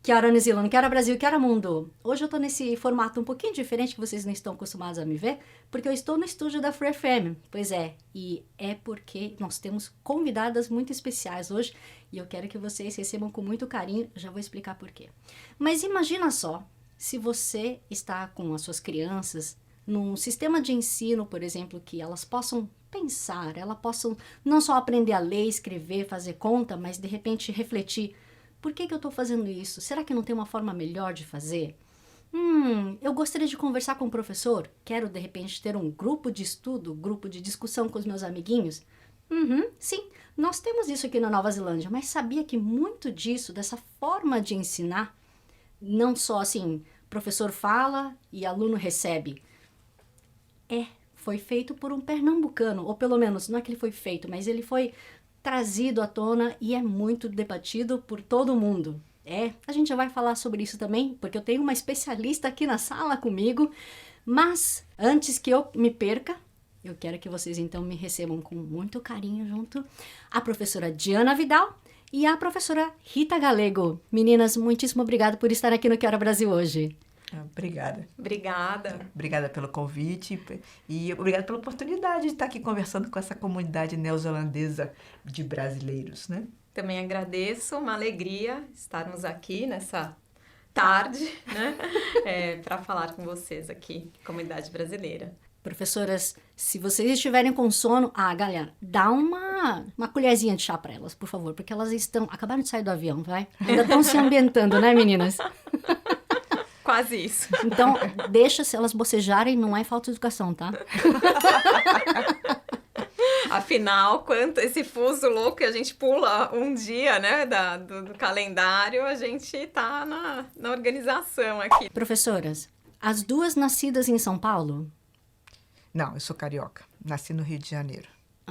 Que hora, New Zealand, que hora, Brasil, que hora, mundo. Hoje eu tô nesse formato um pouquinho diferente que vocês não estão acostumados a me ver, porque eu estou no estúdio da Free FM. Pois é, e é porque nós temos convidadas muito especiais hoje e eu quero que vocês recebam com muito carinho, já vou explicar por quê. Mas imagina só, se você está com as suas crianças num sistema de ensino, por exemplo, que elas possam pensar, elas possam não só aprender a ler, escrever, fazer conta, mas de repente refletir. Por que eu estou fazendo isso? Será que não tem uma forma melhor de fazer? Eu gostaria de conversar com o professor. Quero, de repente, ter um grupo de estudo, grupo de discussão com os meus amiguinhos. Sim, nós temos isso aqui na Nova Zelândia, mas sabia que muito disso, dessa forma de ensinar, não só assim, professor fala e aluno recebe. Foi feito por um pernambucano, ou pelo menos, não é que ele foi feito, mas ele foi trazido à tona e é muito debatido por todo mundo. A gente já vai falar sobre isso também, porque eu tenho uma especialista aqui na sala comigo, mas antes que eu me perca, eu quero que vocês então me recebam com muito carinho junto a professora Diana Vidal e a professora Rita Galego. Meninas, muitíssimo obrigada por estar aqui no Que Hora Brasil hoje. Obrigada. Obrigada. Obrigada pelo convite e obrigada pela oportunidade de estar aqui conversando com essa comunidade neozelandesa de brasileiros, né? Também agradeço, uma alegria estarmos aqui nessa tarde, né? Para falar com vocês aqui, comunidade brasileira. Professoras, se vocês estiverem com sono, galera, dá uma colherzinha de chá para elas, por favor, porque elas acabaram de sair do avião, vai? Ainda estão se ambientando, né, meninas? Quase isso. Então, deixa, se elas bocejarem, não é falta de educação, tá? Afinal, quanto esse fuso louco que a gente pula um dia, né, do calendário, a gente tá na organização aqui. Professoras, as duas nascidas em São Paulo? Não, eu sou carioca. Nasci no Rio de Janeiro.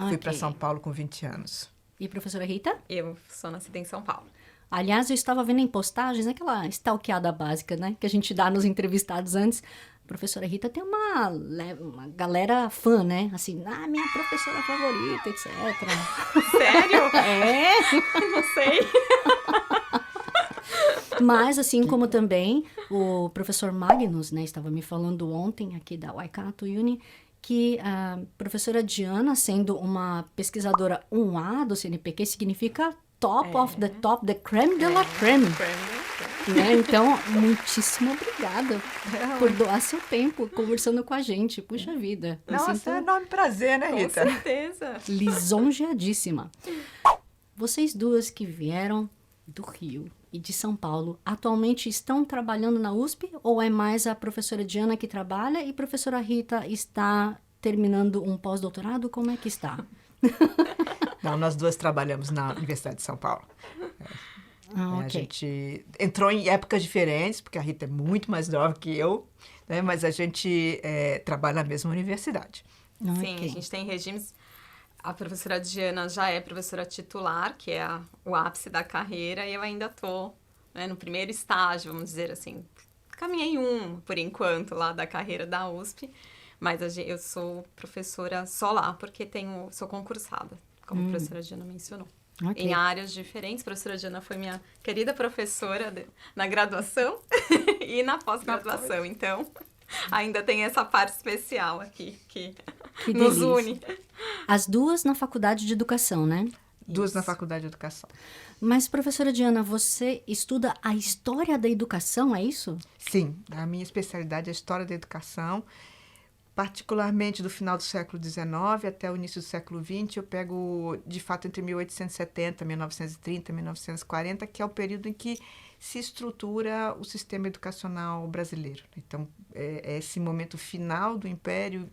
Fui para São Paulo com 20 anos. E professora Rita? Eu sou nascida em São Paulo. Aliás, eu estava vendo em postagens, aquela stalkeada básica, né? Que a gente dá nos entrevistados antes. A professora Rita tem uma galera fã, né? Assim, minha professora favorita, etc. Sério? Não sei. Mas, assim como também o professor Magnus, né? Estava me falando ontem aqui da Waikato Uni, que a professora Diana, sendo uma pesquisadora 1A do CNPq, significa top of the top, the creme de la creme. Né? Então, muitíssimo obrigada por doar seu tempo conversando com a gente. Puxa vida. Nossa, é um enorme prazer, né, Rita? Com certeza. Lisonjeadíssima. Vocês duas que vieram do Rio e de São Paulo, atualmente estão trabalhando na USP ou é mais a professora Diana que trabalha e a professora Rita está terminando um pós-doutorado? Como é que está? Não, nós duas trabalhamos na Universidade de São Paulo. Okay. A gente entrou em épocas diferentes, porque a Rita é muito mais nova que eu, né? Mas a gente trabalha na mesma universidade. Sim, a gente tem regimes. A professora Diana já é professora titular, que é o ápice da carreira, e eu ainda estou, né, no primeiro estágio, vamos dizer assim. Caminhei por enquanto, lá da carreira da USP, mas eu sou professora só lá, porque sou concursada, como a professora Diana mencionou. Okay. Em áreas diferentes. A professora Diana foi minha querida professora na graduação e na pós-graduação, então ainda tem essa parte especial aqui que nos une. As duas na faculdade de educação, né? Duas na faculdade de educação. Mas, professora Diana, você estuda a história da educação, é isso? Sim, a minha especialidade é a história da educação, particularmente do final do século XIX até o início do século XX. Eu pego, de fato, entre 1870, 1930, 1940, que é o período em que se estrutura o sistema educacional brasileiro. Então, é esse momento final do Império,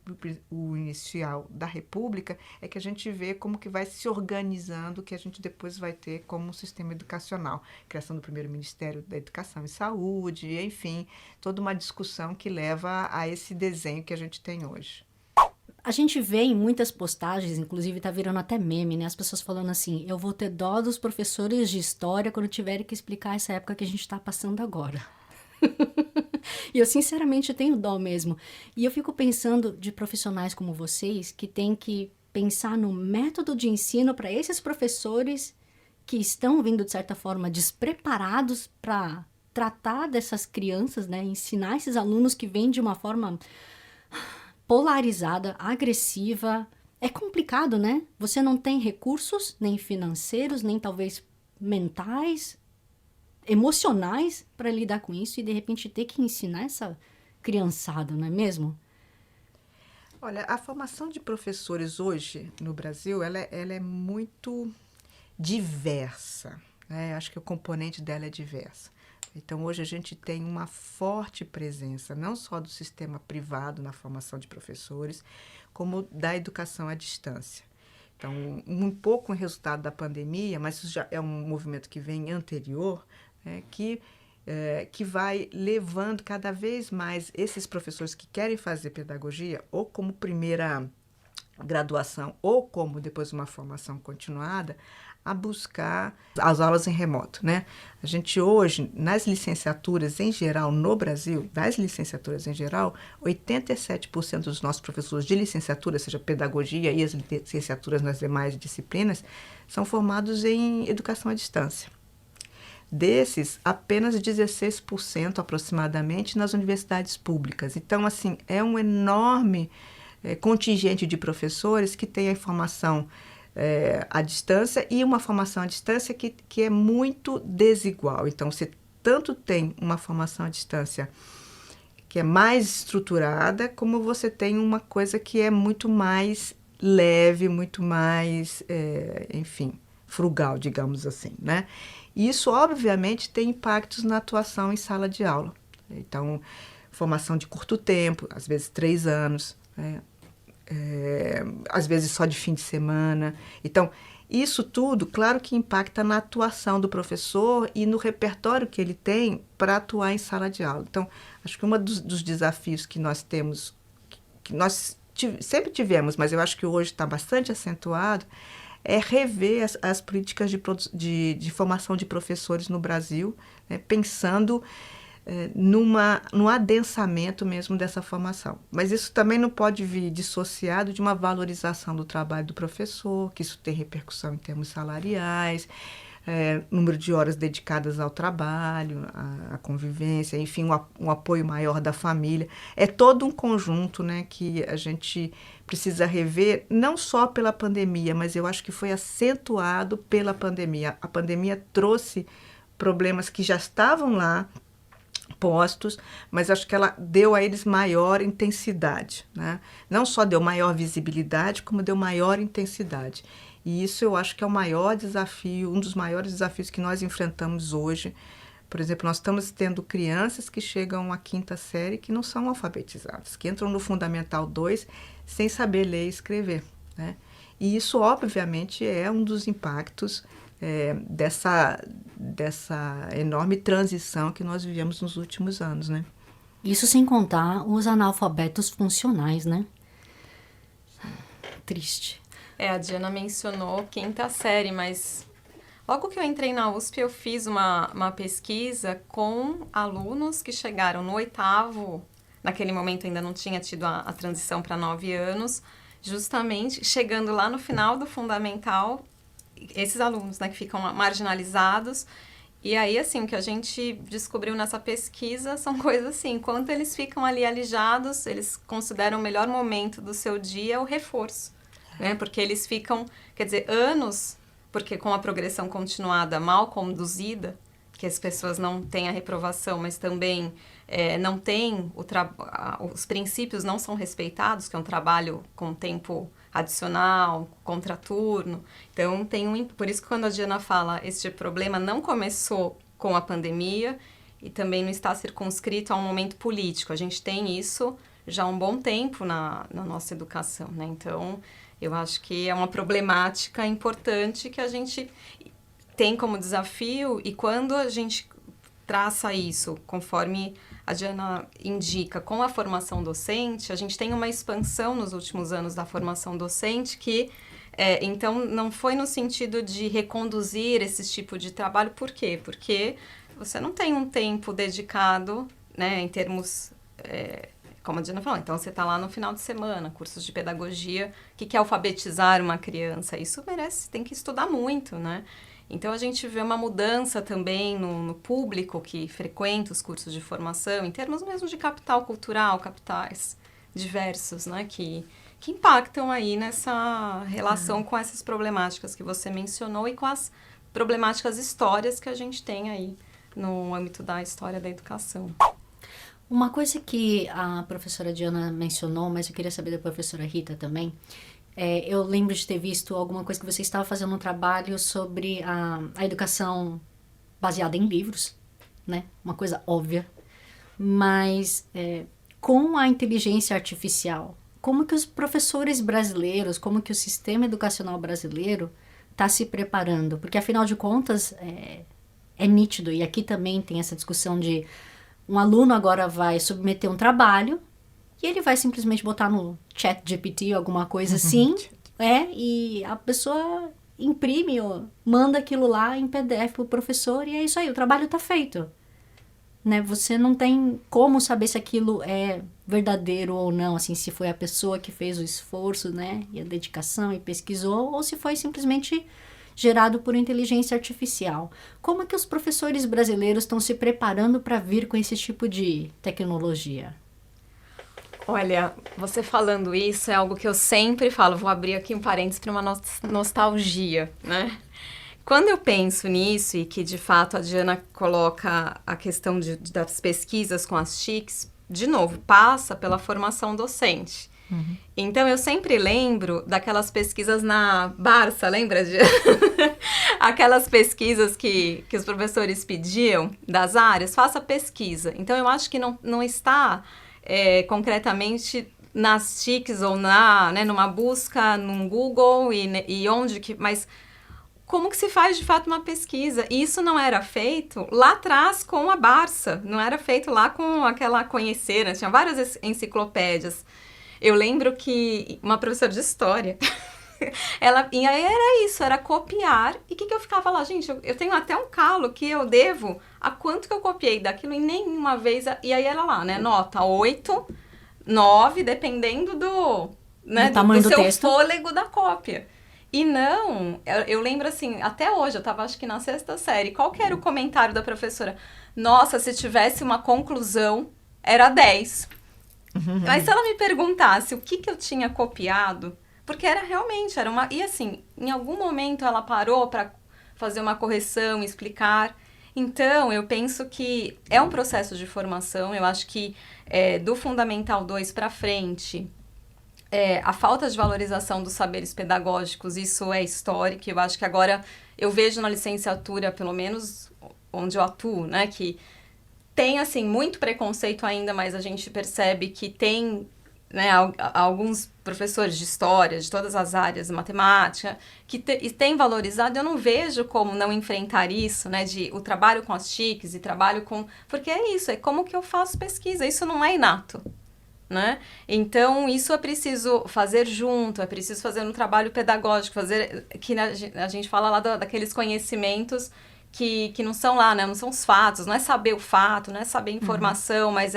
o inicial da República, é que a gente vê como que vai se organizando, que a gente depois vai ter como um sistema educacional. Criação do primeiro Ministério da Educação e Saúde, enfim, toda uma discussão que leva a esse desenho que a gente tem hoje. A gente vê em muitas postagens, inclusive tá virando até meme, né? As pessoas falando assim, eu vou ter dó dos professores de história quando tiverem que explicar essa época que a gente tá passando agora. E eu, sinceramente, tenho dó mesmo. E eu fico pensando de profissionais como vocês, que têm que pensar no método de ensino para esses professores que estão vindo, de certa forma, despreparados para tratar dessas crianças, né? Ensinar esses alunos que vêm de uma forma polarizada, agressiva. É complicado, né? Você não tem recursos, nem financeiros, nem talvez mentais, emocionais para lidar com isso e de repente ter que ensinar essa criançada, não é mesmo? Olha, a formação de professores hoje no Brasil, ela é muito diversa, né? Acho que o componente dela é diversa. Então, hoje a gente tem uma forte presença, não só do sistema privado na formação de professores, como da educação à distância. Então, um pouco um resultado da pandemia, mas isso já é um movimento que vem anterior, né, que vai levando cada vez mais esses professores que querem fazer pedagogia, ou como primeira graduação, ou como depois uma formação continuada, a buscar as aulas em remoto, né? A gente hoje, nas licenciaturas em geral no Brasil, 87% dos nossos professores de licenciatura, seja pedagogia e as licenciaturas nas demais disciplinas, são formados em educação à distância. Desses, apenas 16% aproximadamente nas universidades públicas. Então, assim, é um enorme contingente de professores que tem a formação à distância e uma formação à distância que é muito desigual. Então, você tanto tem uma formação à distância que é mais estruturada, como você tem uma coisa que é muito mais leve, muito mais, enfim, frugal, digamos assim, né? E isso, obviamente, tem impactos na atuação em sala de aula. Então, formação de curto tempo, às vezes 3 anos, né? Às vezes só de fim de semana. Então, isso tudo, claro que impacta na atuação do professor e no repertório que ele tem para atuar em sala de aula. Então, acho que um dos desafios que nós temos, que nós sempre tivemos, mas eu acho que hoje está bastante acentuado, é rever as políticas de formação de professores no Brasil, né, pensando num adensamento mesmo dessa formação. Mas isso também não pode vir dissociado de uma valorização do trabalho do professor, que isso tem repercussão em termos salariais, número de horas dedicadas ao trabalho, à convivência, enfim, um apoio maior da família. É todo um conjunto, né, que a gente precisa rever, não só pela pandemia, mas eu acho que foi acentuado pela pandemia. A pandemia trouxe problemas que já estavam lá, postos, mas acho que ela deu a eles maior intensidade, né? Não só deu maior visibilidade, como deu maior intensidade. E isso eu acho que é o maior desafio, um dos maiores desafios que nós enfrentamos hoje. Por exemplo, nós estamos tendo crianças que chegam à 5ª série que não são alfabetizadas, que entram no Fundamental 2 sem saber ler e escrever, né? E isso, obviamente, é um dos impactos dessa enorme transição que nós vivemos nos últimos anos, né? Isso sem contar os analfabetos funcionais, né? Triste. A Diana mencionou 5ª série, mas logo que eu entrei na USP, eu fiz uma pesquisa com alunos que chegaram no 8º, naquele momento ainda não tinha tido a transição para 9 anos, justamente chegando lá no final do fundamental, esses alunos, né, que ficam marginalizados. E aí, assim, o que a gente descobriu nessa pesquisa são coisas assim, enquanto eles ficam ali alijados, eles consideram o melhor momento do seu dia o reforço, né? Porque eles ficam, quer dizer, anos, porque com a progressão continuada mal conduzida, que as pessoas não têm a reprovação, mas também não têm os princípios não são respeitados, que é um trabalho com tempo adicional, contraturno. Então, por isso que quando a Diana fala, este problema não começou com a pandemia e também não está circunscrito a um momento político. A gente tem isso já há um bom tempo na nossa educação, né? Então, eu acho que é uma problemática importante que a gente tem como desafio, e quando a gente traça isso, conforme a Diana indica, com a formação docente, a gente tem uma expansão nos últimos anos da formação docente que, então, não foi no sentido de reconduzir esse tipo de trabalho. Por quê? Porque você não tem um tempo dedicado, né, em termos, como a Diana falou, então você está lá no final de semana, cursos de pedagogia, o que é alfabetizar uma criança? Isso tem que estudar muito, né? Então, a gente vê uma mudança também no público que frequenta os cursos de formação, em termos mesmo de capital cultural, capitais diversos, né, que impactam aí nessa relação com essas problemáticas que você mencionou e com as problemáticas histórias que a gente tem aí no âmbito da história da educação. Uma coisa que a professora Diana mencionou, mas eu queria saber da professora Rita também, eu lembro de ter visto alguma coisa que você estava fazendo um trabalho sobre a educação baseada em livros, né? Uma coisa óbvia. Mas com a inteligência artificial, como que os professores brasileiros, como que o sistema educacional brasileiro está se preparando? Porque, afinal de contas, é nítido, e aqui também tem essa discussão de um aluno agora vai submeter um trabalho e ele vai simplesmente botar no ChatGPT alguma coisa assim, e a pessoa imprime ou manda aquilo lá em PDF pro professor e é isso aí, o trabalho está feito. Né? Você não tem como saber se aquilo é verdadeiro ou não, assim, se foi a pessoa que fez o esforço, né, e a dedicação e pesquisou, ou se foi simplesmente gerado por inteligência artificial. Como é que os professores brasileiros estão se preparando para vir com esse tipo de tecnologia? Olha, você falando isso é algo que eu sempre falo, vou abrir aqui um parênteses para uma nostalgia, né? Quando eu penso nisso e que, de fato, a Diana coloca a questão das pesquisas com as TICs, de novo, passa pela formação docente. Uhum. Então, eu sempre lembro daquelas pesquisas na Barça, lembra, Diana? Aquelas pesquisas que os professores pediam das áreas, faça pesquisa. Então, eu acho que não está concretamente nas TICs ou numa busca num Google e onde que... Mas como que se faz, de fato, uma pesquisa? E isso não era feito lá atrás com a Barça, não era feito lá com aquela Conhecer, tinha várias enciclopédias. Eu lembro que uma professora de história, e aí era isso, era copiar. E o que eu ficava lá? Gente, eu tenho até um calo que eu devo a quanto que eu copiei daquilo e nenhuma vez... E aí era lá, né? Nota 8, 9, dependendo do tamanho do seu texto. Fôlego da cópia. E não, eu lembro assim, até hoje, eu tava acho que na 6ª série, qual que era o comentário da professora? Nossa, se tivesse uma conclusão, era 10. Uhum. Mas se ela me perguntasse o que eu tinha copiado, porque era uma... E assim, em algum momento ela parou para fazer uma correção, explicar. Então, eu penso que é um processo de formação, eu acho que do Fundamental 2 para frente... a falta de valorização dos saberes pedagógicos, isso é histórico. Eu acho que agora eu vejo na licenciatura, pelo menos onde eu atuo, né, que tem, assim, muito preconceito ainda, mas a gente percebe que tem, né, alguns professores de história, de todas as áreas, matemática, que tem valorizado. Eu não vejo como não enfrentar isso, né, o trabalho com as TICs e trabalho com... Porque é isso, é como que eu faço pesquisa, isso não é inato. Né? Então, isso é preciso fazer junto, é preciso fazer um trabalho pedagógico, que a gente fala lá daqueles conhecimentos que não são lá, né? Não são os fatos, não é saber o fato, não é saber a informação, mas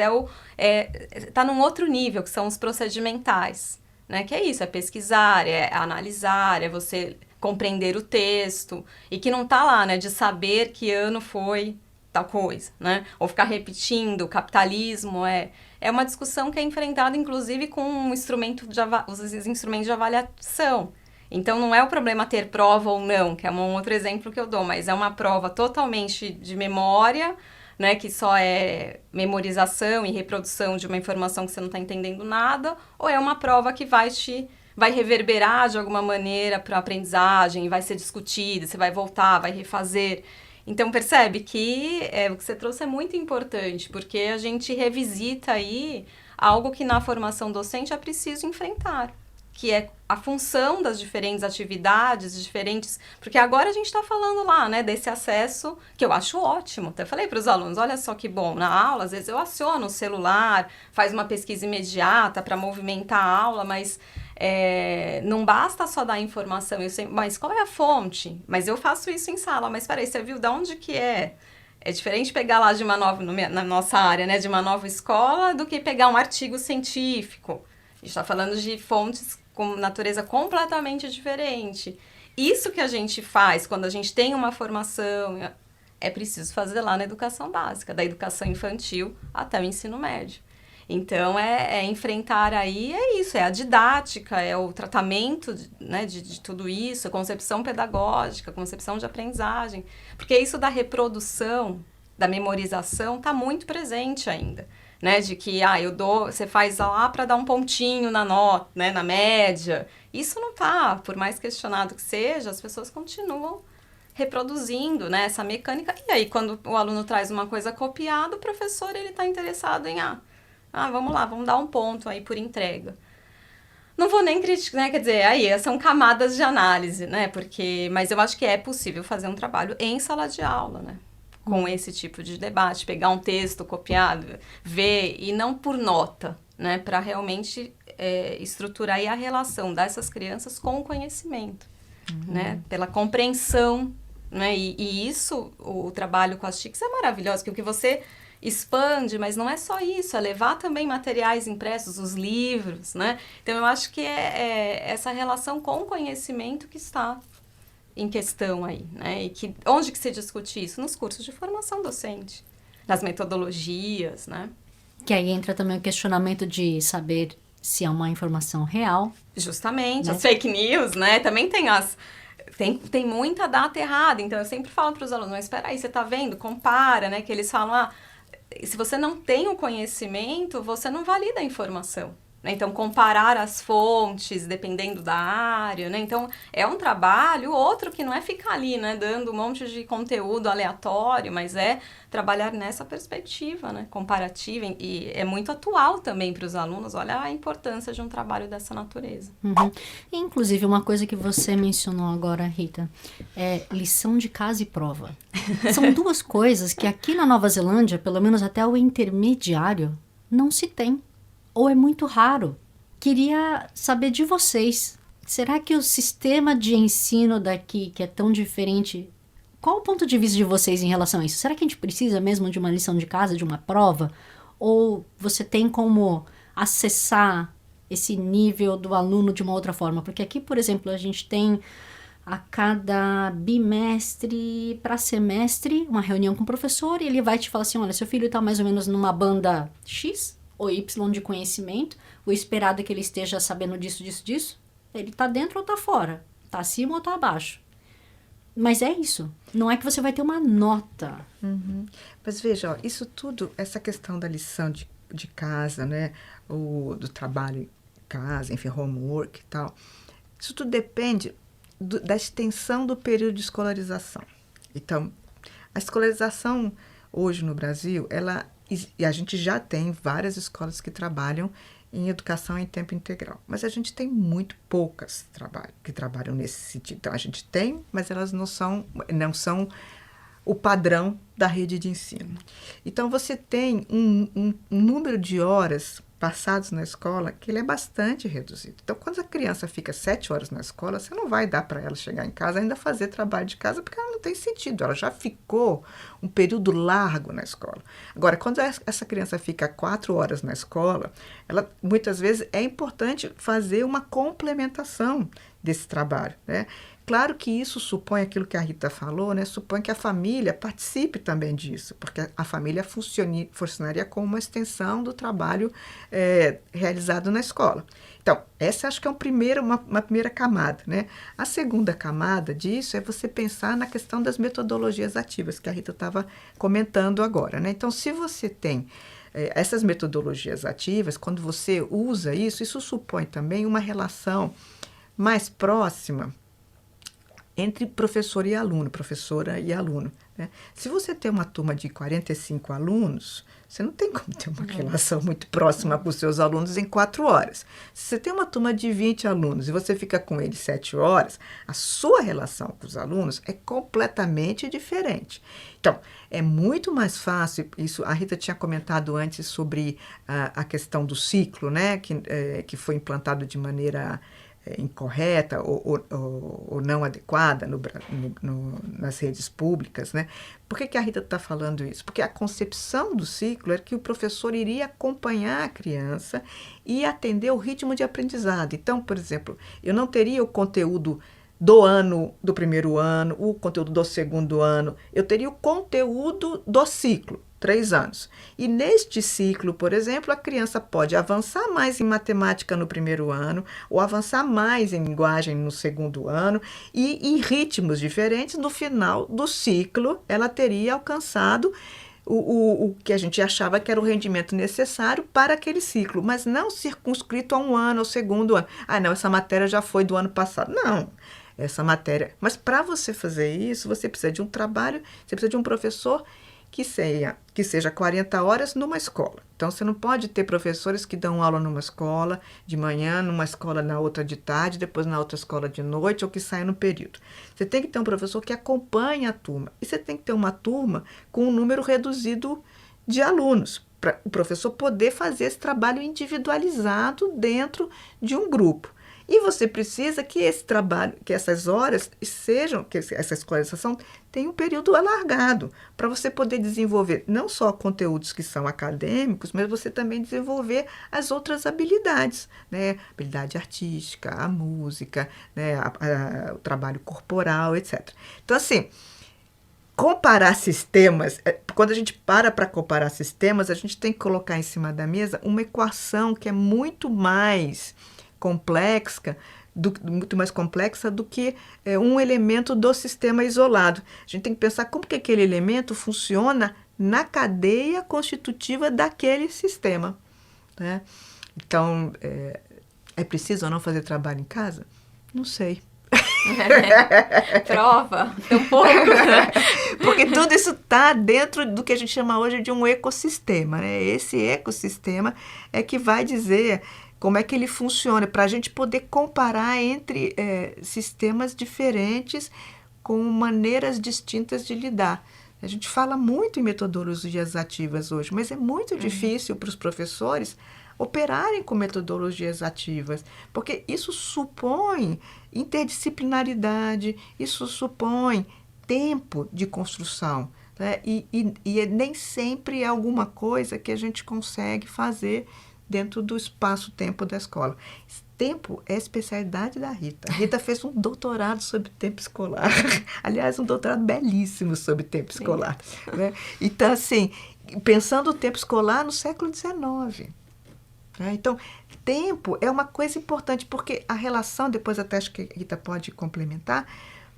tá num outro nível, que são os procedimentais, né? Que é isso, é pesquisar, é analisar, é você compreender o texto, e que não tá lá, né? De saber que ano foi tal coisa, né? Ou ficar repetindo, o capitalismo é uma discussão que é enfrentada, inclusive, com os instrumentos de avaliação. Então, não é o problema ter prova ou não, que é um outro exemplo que eu dou, mas é uma prova totalmente de memória, né, que só é memorização e reprodução de uma informação que você não está entendendo nada, ou é uma prova que vai reverberar de alguma maneira para a aprendizagem, vai ser discutida, você vai voltar, vai refazer. Então, percebe que o que você trouxe é muito importante, porque a gente revisita aí algo que na formação docente é preciso enfrentar, que é a função das diferentes atividades, porque agora a gente está falando lá, né, desse acesso, que eu acho ótimo. Até falei para os alunos, olha só que bom, na aula, às vezes eu aciono o celular, faz uma pesquisa imediata para movimentar a aula, mas... não basta só dar informação, mas qual é a fonte? Mas eu faço isso em sala, mas peraí, você viu de onde que é? É diferente pegar lá na nossa área, né, de uma nova escola, do que pegar um artigo científico. A gente está falando de fontes com natureza completamente diferente. isso que a gente faz quando a gente tem uma formação, é preciso fazer lá na educação básica, da educação infantil até o ensino médio. Então, enfrentar aí, é isso, é a didática, é o tratamento, né, de tudo isso, a concepção pedagógica, a concepção de aprendizagem. Porque isso da reprodução, da memorização, está muito presente ainda. Né, de que você faz lá para dar um pontinho na nota, né, na média. Isso não tá, por mais questionado que seja, as pessoas continuam reproduzindo, né, essa mecânica. E aí, quando o aluno traz uma coisa copiada, o professor ele está interessado em vamos lá, vamos dar um ponto aí por entrega. Não vou nem criticar, né, quer dizer, aí são camadas de análise, né, mas eu acho que é possível fazer um trabalho em sala de aula, né, com esse tipo de debate, pegar um texto copiado, ver, e não por nota, né, para realmente estruturar aí a relação dessas crianças com o conhecimento, né, pela compreensão, né, e isso, o trabalho com as TICs é maravilhoso, porque o que você expande, mas não é só isso, é levar também materiais impressos, os livros, né, então eu acho que é essa relação com o conhecimento que está em questão aí, né? E onde que se discute isso? Nos cursos de formação docente, nas metodologias, né? Que aí entra também o questionamento de saber se é uma informação real. Justamente, né? As fake news, né? Também tem muita data errada, então eu sempre falo para os alunos, mas espera aí, você está vendo? Compara, né? Que eles falam, se você não tem o conhecimento, você não valida a informação. Então, comparar as fontes, dependendo da área, né? Então, é um trabalho, outro que não é ficar ali, né? Dando um monte de conteúdo aleatório, mas é trabalhar nessa perspectiva, né? Comparativa, e é muito atual também para os alunos. Olha a importância de um trabalho dessa natureza. Uhum. Inclusive, uma coisa que você mencionou agora, Rita, é lição de casa e prova. São duas coisas que aqui na Nova Zelândia, pelo menos até o intermediário, não se tem. Ou é muito raro. Queria saber de vocês. Será que o sistema de ensino daqui, que é tão diferente, qual o ponto de vista de vocês em relação a isso? Será que a gente precisa mesmo de uma lição de casa, de uma prova? Ou você tem como acessar esse nível do aluno de uma outra forma? Porque aqui, por exemplo, a gente tem a cada bimestre para semestre uma reunião com o professor e ele vai te falar assim, olha, seu filho está mais ou menos numa banda X ou Y de conhecimento, o esperado é que ele esteja sabendo disso, ele está dentro ou está fora, está acima ou está abaixo. Mas é isso, não é que você vai ter uma nota. Uhum. Mas veja, ó, isso tudo, essa questão da lição de casa, né, do trabalho em casa, enfim, homework e tal, isso tudo depende da extensão do período de escolarização. Então, a escolarização hoje no Brasil, e a gente já tem várias escolas que trabalham em educação em tempo integral. Mas a gente tem muito poucas que trabalham nesse sentido. Então, a gente tem, mas elas não são o padrão da rede de ensino. Então, você tem um número de horas passados na escola que ele é bastante reduzido. Então, quando a criança fica 7 horas na escola, você não vai dar para ela chegar em casa e ainda fazer trabalho de casa, porque ela não tem sentido. Ela já ficou um período largo na escola. Agora, quando essa criança fica 4 horas na escola, muitas vezes é importante fazer uma complementação desse trabalho, né? Claro que isso supõe aquilo que a Rita falou, né? Supõe que a família participe também disso, porque a família funcionaria como uma extensão do trabalho realizado na escola. Então, essa acho que é uma primeira camada, né? A segunda camada disso é você pensar na questão das metodologias ativas, que a Rita estava comentando agora, né? Então, se você tem essas metodologias ativas, quando você usa isso supõe também uma relação mais próxima entre professor e aluno, professora e aluno, né? Se você tem uma turma de 45 alunos, você não tem como ter uma relação muito próxima com os seus alunos em 4 horas. Se você tem uma turma de 20 alunos e você fica com eles 7 horas, a sua relação com os alunos é completamente diferente. Então, é muito mais fácil, isso a Rita tinha comentado antes sobre a questão do ciclo, né, que foi implantado de maneira incorreta ou não adequada nas redes públicas, né? Por que a Rita está falando isso? Porque a concepção do ciclo era que o professor iria acompanhar a criança e atender o ritmo de aprendizado. Então, por exemplo, eu não teria o conteúdo do ano, do primeiro ano, o conteúdo do segundo ano, eu teria o conteúdo do ciclo, 3 anos. E neste ciclo, por exemplo, a criança pode avançar mais em matemática no primeiro ano, ou avançar mais em linguagem no segundo ano, e em ritmos diferentes, no final do ciclo, ela teria alcançado o que a gente achava que era o rendimento necessário para aquele ciclo, mas não circunscrito a um ano, ao segundo ano. Ah, não, essa matéria já foi do ano passado. Não, essa matéria. Mas para você fazer isso, você precisa de um trabalho, você precisa de um professor que seja 40 horas numa escola. Então, você não pode ter professores que dão aula numa escola de manhã, numa escola na outra de tarde, depois na outra escola de noite, ou que saia no período. Você tem que ter um professor que acompanhe a turma. E você tem que ter uma turma com um número reduzido de alunos, para o professor poder fazer esse trabalho individualizado dentro de um grupo. E você precisa que esse trabalho, que essas horas sejam, que essa escolarização tenha um período alargado, para você poder desenvolver não só conteúdos que são acadêmicos, mas você também desenvolver as outras habilidades, né? Habilidade artística, a música, né? O trabalho corporal, etc. Então, assim, comparar sistemas, quando a gente para comparar sistemas, a gente tem que colocar em cima da mesa uma equação que é muito mais muito mais complexa do que um elemento do sistema isolado. A gente tem que pensar como que aquele elemento funciona na cadeia constitutiva daquele sistema, né? Então, é preciso ou não fazer trabalho em casa? Não sei. Prova, um pouco. Porque tudo isso está dentro do que a gente chama hoje de um ecossistema, né? Esse ecossistema é que vai dizer como é que ele funciona, para a gente poder comparar entre sistemas diferentes com maneiras distintas de lidar. A gente fala muito em metodologias ativas hoje, mas é muito difícil para os professores operarem com metodologias ativas, porque isso supõe interdisciplinaridade, isso supõe tempo de construção, né? E nem sempre é alguma coisa que a gente consegue fazer dentro do espaço-tempo da escola. Tempo é a especialidade da Rita. A Rita fez um doutorado sobre tempo escolar. Aliás, um doutorado belíssimo sobre tempo escolar, né? Então, assim, pensando o tempo escolar no século XIX. Né? Então, tempo é uma coisa importante, porque a relação, depois até acho que a Rita pode complementar,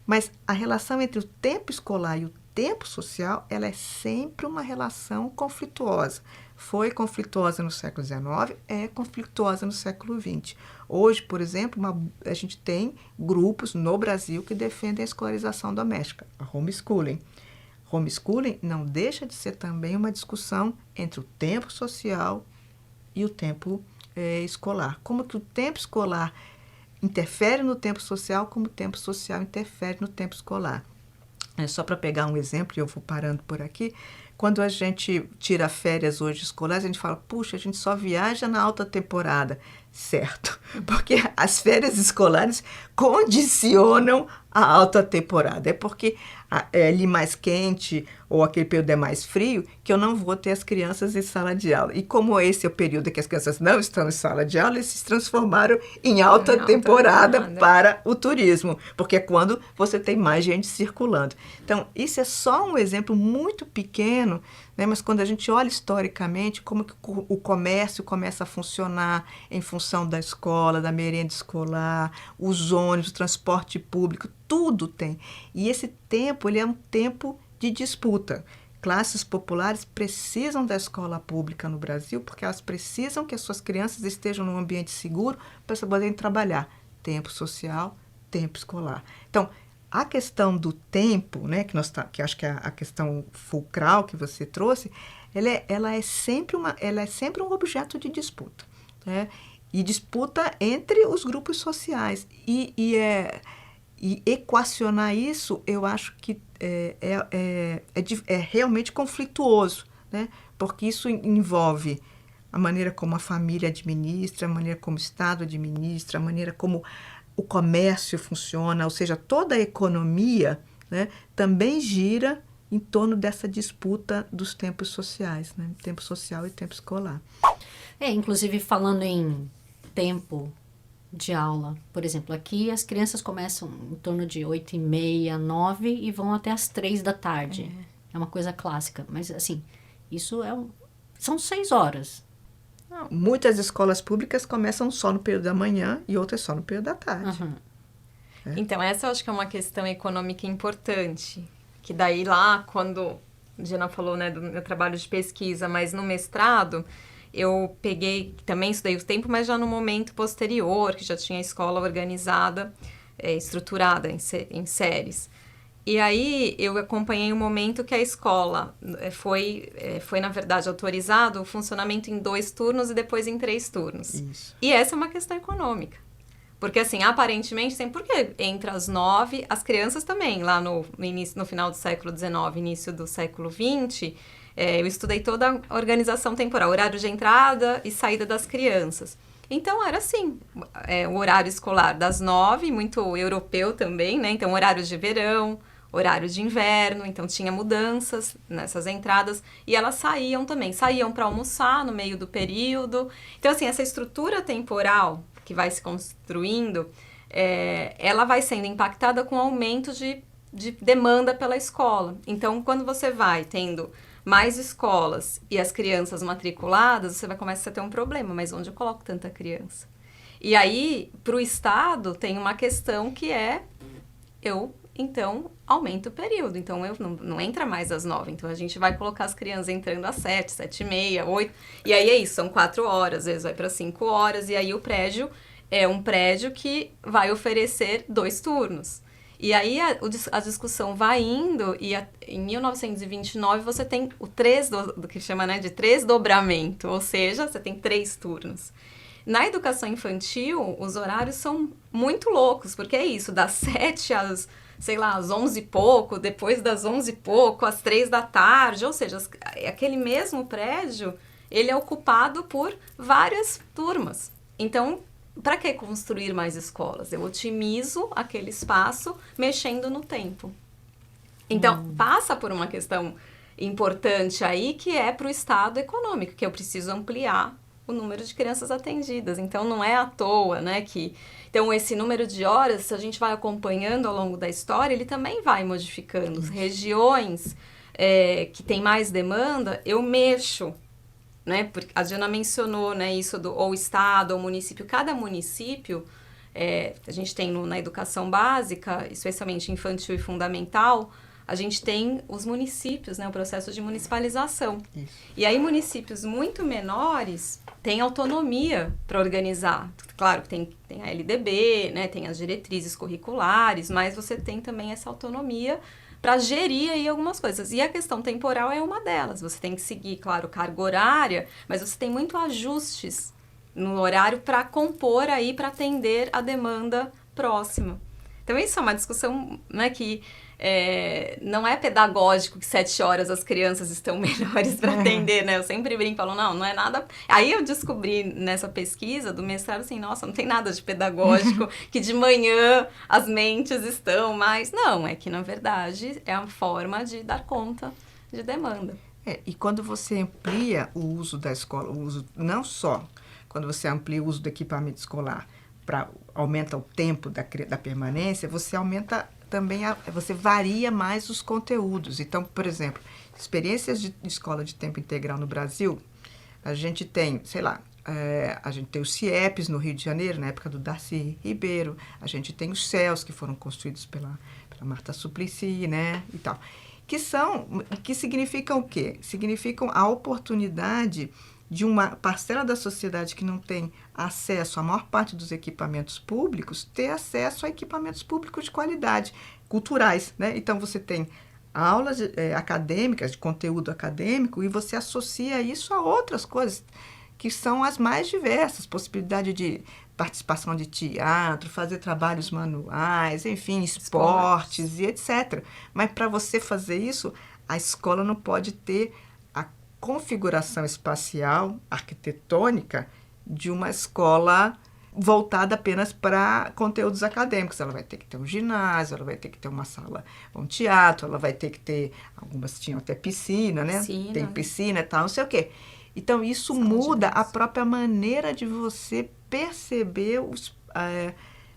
mas a relação entre o tempo escolar e o tempo social, ela é sempre uma relação conflituosa. Foi conflituosa no século XIX, é conflituosa no século XX. Hoje, por exemplo, a gente tem grupos no Brasil que defendem a escolarização doméstica, a homeschooling. Homeschooling não deixa de ser também uma discussão entre o tempo social e o tempo escolar. Como que o tempo escolar interfere no tempo social, como o tempo social interfere no tempo escolar. Só para pegar um exemplo, e eu vou parando por aqui, quando a gente tira férias hoje escolares, a gente fala, puxa, a gente só viaja na alta temporada. Certo, porque as férias escolares condicionam a alta temporada. É porque é ali mais quente ou aquele período é mais frio que eu não vou ter as crianças em sala de aula. E como esse é o período que as crianças não estão em sala de aula, eles se transformaram em alta temporada para o turismo, porque é quando você tem mais gente circulando. Então, isso é só um exemplo muito pequeno, né? Mas quando a gente olha historicamente como que o comércio começa a funcionar em função da escola, da merenda escolar, os ônibus, o transporte público, tudo tem. E esse tempo, ele é um tempo de disputa. Classes populares precisam da escola pública no Brasil porque elas precisam que as suas crianças estejam num ambiente seguro para poderem trabalhar. Tempo social, tempo escolar. Então, a questão do tempo, né, que acho que é a questão fulcral que você trouxe, ela é sempre um objeto de disputa, né? E disputa entre os grupos sociais. E equacionar isso, eu acho que é realmente conflituoso, né? Porque isso envolve a maneira como a família administra, a maneira como o Estado administra, a maneira como o comércio funciona, ou seja, toda a economia, né, também gira em torno dessa disputa dos tempos sociais, né? Tempo social e tempo escolar. Inclusive falando em tempo de aula? Por exemplo, aqui as crianças começam em torno de 8h30, 9 e vão até as 3 da tarde. É uma coisa clássica, mas assim, isso são 6 horas. Não, muitas escolas públicas começam só no período da manhã e outras só no período da tarde. Uhum. Então, essa eu acho que é uma questão econômica importante. Que daí lá, quando a Diana falou, né, do meu trabalho de pesquisa, mas no mestrado, eu peguei, também estudei o tempo, mas já no momento posterior, que já tinha a escola organizada, estruturada em séries. E aí eu acompanhei o momento que a escola foi na verdade, autorizado o funcionamento em 2 turnos e depois em 3 turnos. Isso. E essa é uma questão econômica. Porque, assim, aparentemente, porque entre as 9, as crianças também, lá no final do século XIX, início do século XX, eu estudei toda a organização temporal, horário de entrada e saída das crianças. Então, era assim, o horário escolar das 9, muito europeu também, né? Então, horário de verão, horário de inverno, então tinha mudanças nessas entradas. E elas saíam também, saíam para almoçar no meio do período. Então, assim, essa estrutura temporal que vai se construindo, ela vai sendo impactada com o aumento de demanda pela escola. Então, quando você vai tendo mais escolas e as crianças matriculadas, você vai começar a ter um problema. Mas onde eu coloco tanta criança? E aí, para o Estado, tem uma questão que então, aumenta o período. Então, não entra mais às 9. Então, a gente vai colocar as crianças entrando às 7, 7h30, 8. E aí é isso, são 4 horas, às vezes vai para 5 horas. E aí o prédio é um prédio que vai oferecer 2 turnos. E aí a discussão vai indo e em 1929 você tem o do que chama, né, de tresdobramento. Ou seja, você tem 3 turnos. Na educação infantil, os horários são muito loucos, porque é isso, das 7 às 11 e pouco, depois das 11 e pouco, às 3 da tarde, ou seja, aquele mesmo prédio, ele é ocupado por várias turmas. Então, para que construir mais escolas? Eu otimizo aquele espaço mexendo no tempo. Então, passa por uma questão importante aí, que é para o estado econômico, que eu preciso ampliar o número de crianças atendidas. Então, não é à toa, né, que... Então, esse número de horas, se a gente vai acompanhando ao longo da história, ele também vai modificando. As regiões que tem mais demanda, eu mexo, né? Porque a Diana mencionou, né, isso ou estado ou município. Cada município, a gente tem na educação básica, especialmente infantil e fundamental, a gente tem os municípios, né, o processo de municipalização. Isso. E aí municípios muito menores têm autonomia para organizar. Claro que tem a LDB, né, tem as diretrizes curriculares, mas você tem também essa autonomia para gerir aí algumas coisas. E a questão temporal é uma delas. Você tem que seguir, claro, carga horária, mas você tem muito ajustes no horário para compor aí, para atender a demanda próxima. Então, isso é uma discussão, né, que não é pedagógico que 7 horas as crianças estão melhores para atender, né? Eu sempre brinco e falo, não é nada... Aí eu descobri nessa pesquisa do mestrado, assim, nossa, não tem nada de pedagógico, que de manhã as mentes estão mais... Não, é que, na verdade, é uma forma de dar conta de demanda. E quando você amplia o uso da escola, não só quando você amplia o uso do equipamento escolar, aumenta o tempo da permanência, você aumenta também, você varia mais os conteúdos. Então, por exemplo, experiências de escola de tempo integral no Brasil, a gente tem, a gente tem os CIEPs no Rio de Janeiro, na época do Darcy Ribeiro, a gente tem os CELs, que foram construídos pela Marta Suplicy, né, e tal, que significam o quê? Significam a oportunidade de uma parcela da sociedade que não tem acesso à maior parte dos equipamentos públicos, ter acesso a equipamentos públicos de qualidade, culturais, né? Então, você tem aulas acadêmicas, de conteúdo acadêmico, e você associa isso a outras coisas, que são as mais diversas, possibilidade de participação de teatro, fazer trabalhos manuais, enfim, esportes e etc. Mas, para você fazer isso, a escola não pode ter configuração espacial, arquitetônica, de uma escola voltada apenas para conteúdos acadêmicos. Ela vai ter que ter um ginásio, ela vai ter que ter uma sala, um teatro, ela vai ter que ter, algumas tinham até piscina, né? Tem piscina e tal, não sei o quê. Então, isso muda a própria maneira de você perceber os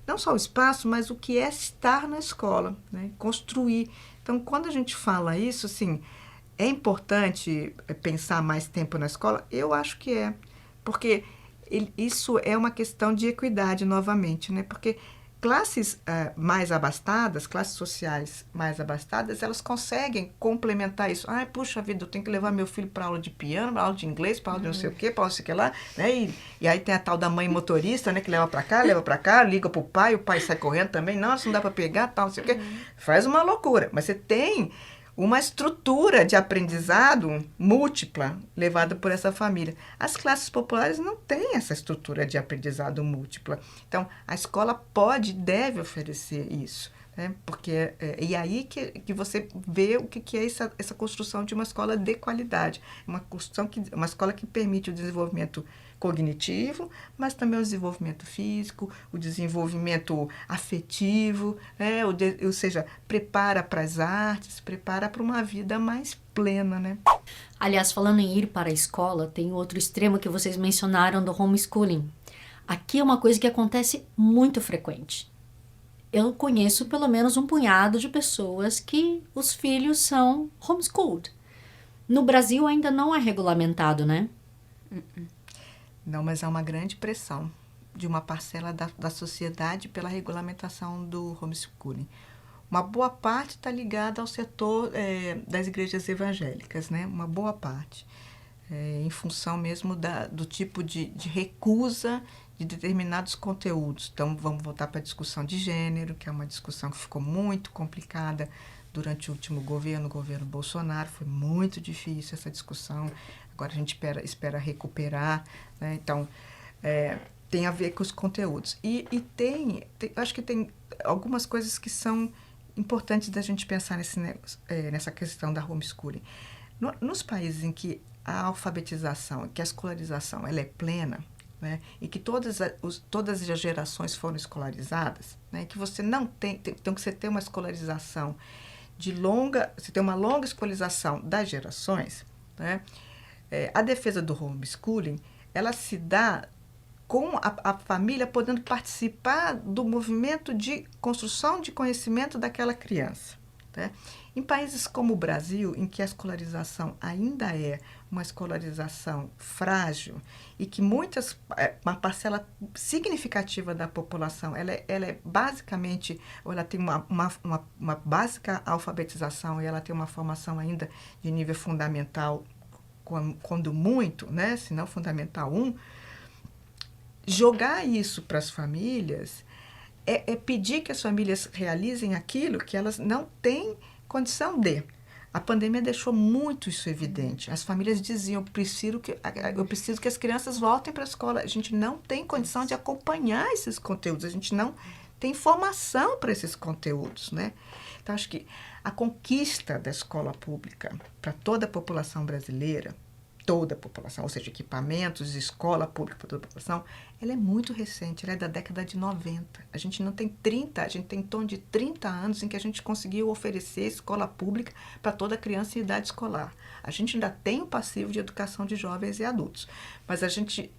não só o espaço, mas o que é estar na escola, né? Construir. Então, quando a gente fala isso, assim, é importante pensar mais tempo na escola? Eu acho que é, porque isso é uma questão de equidade novamente, né? Porque classes mais abastadas, classes sociais mais abastadas, elas conseguem complementar isso. Ai, puxa vida, eu tenho que levar meu filho para aula de piano, para aula de inglês, para aula de não sei o quê, para aula de sei o que lá, né? E aí tem a tal da mãe motorista, né? Que leva para cá, liga pro pai, o pai sai correndo também, não, isso não dá para pegar, tal, não sei o quê. Faz uma loucura. Mas você tem uma estrutura de aprendizado múltipla levada por essa família. As classes populares não têm essa estrutura de aprendizado múltipla. Então, a escola pode e deve oferecer isso, né? Porque e aí que você vê o que é essa construção de uma escola de qualidade. Uma escola que permite o desenvolvimento cognitivo, mas também o desenvolvimento físico, o desenvolvimento afetivo, né? Ou seja, prepara para as artes, prepara para uma vida mais plena, né? Aliás, falando em ir para a escola, tem outro extremo que vocês mencionaram do homeschooling. Aqui é uma coisa que acontece muito frequente. Eu conheço pelo menos um punhado de pessoas que os filhos são homeschooled. No Brasil ainda não é regulamentado, né? Não, mas há uma grande pressão de uma parcela da sociedade pela regulamentação do homeschooling. Uma boa parte está ligada ao setor das igrejas evangélicas, né? Uma boa parte. Em função mesmo do tipo de recusa de determinados conteúdos. Então, vamos voltar para a discussão de gênero, que é uma discussão que ficou muito complicada durante o último governo, o governo Bolsonaro. Foi muito difícil essa discussão. Agora a gente espera recuperar, né? Então, tem a ver com os conteúdos. E acho que tem algumas coisas que são importantes da gente pensar nessa questão da homeschooling. Nos países em que a alfabetização, que a escolarização ela é plena, né, e que todas as gerações foram escolarizadas, né, que você não então que você tem uma escolarização você tem uma longa escolarização das gerações, né, a defesa do homeschooling, ela se dá com a família podendo participar do movimento de construção de conhecimento daquela criança, né? Em países como o Brasil, em que a escolarização ainda é uma escolarização frágil e que uma parcela significativa da população, ela é basicamente, ou ela tem uma básica alfabetização e ela tem uma formação ainda de nível fundamental, quando muito, né? Se não fundamental 1, jogar isso para as famílias é pedir que as famílias realizem aquilo que elas não têm condição de. A pandemia deixou muito isso evidente. As famílias diziam, eu preciso que as crianças voltem para a escola. A gente não tem condição de acompanhar esses conteúdos, a gente não tem formação para esses conteúdos, né? Então, acho que a conquista da escola pública para toda a população brasileira, ou seja, equipamentos, escola pública para toda a população, ela é muito recente, ela é da década de 90. A gente tem em torno de 30 anos em que a gente conseguiu oferecer escola pública para toda criança em idade escolar. A gente ainda tem o passivo de educação de jovens e adultos, mas a gente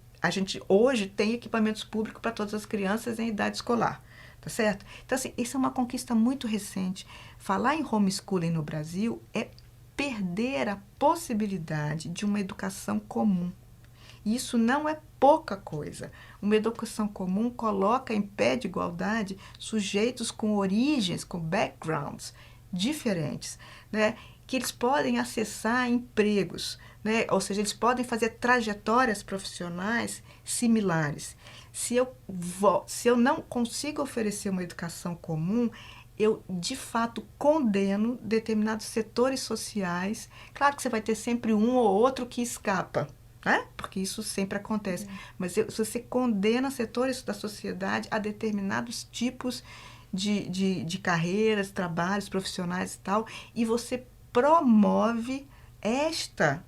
hoje tem equipamentos públicos para todas as crianças em idade escolar. Tá certo? Então, assim, isso é uma conquista muito recente. Falar em homeschooling no Brasil é perder a possibilidade de uma educação comum. E isso não é pouca coisa. Uma educação comum coloca em pé de igualdade sujeitos com origens, com backgrounds diferentes, né? Que eles podem acessar empregos, né? Ou seja, eles podem fazer trajetórias profissionais similares. Se eu não consigo oferecer uma educação comum, eu, de fato, condeno determinados setores sociais. Claro que você vai ter sempre um ou outro que escapa, né? Porque isso sempre acontece. Mas se você condena setores da sociedade a determinados tipos de carreiras, trabalhos profissionais e tal, e você promove esta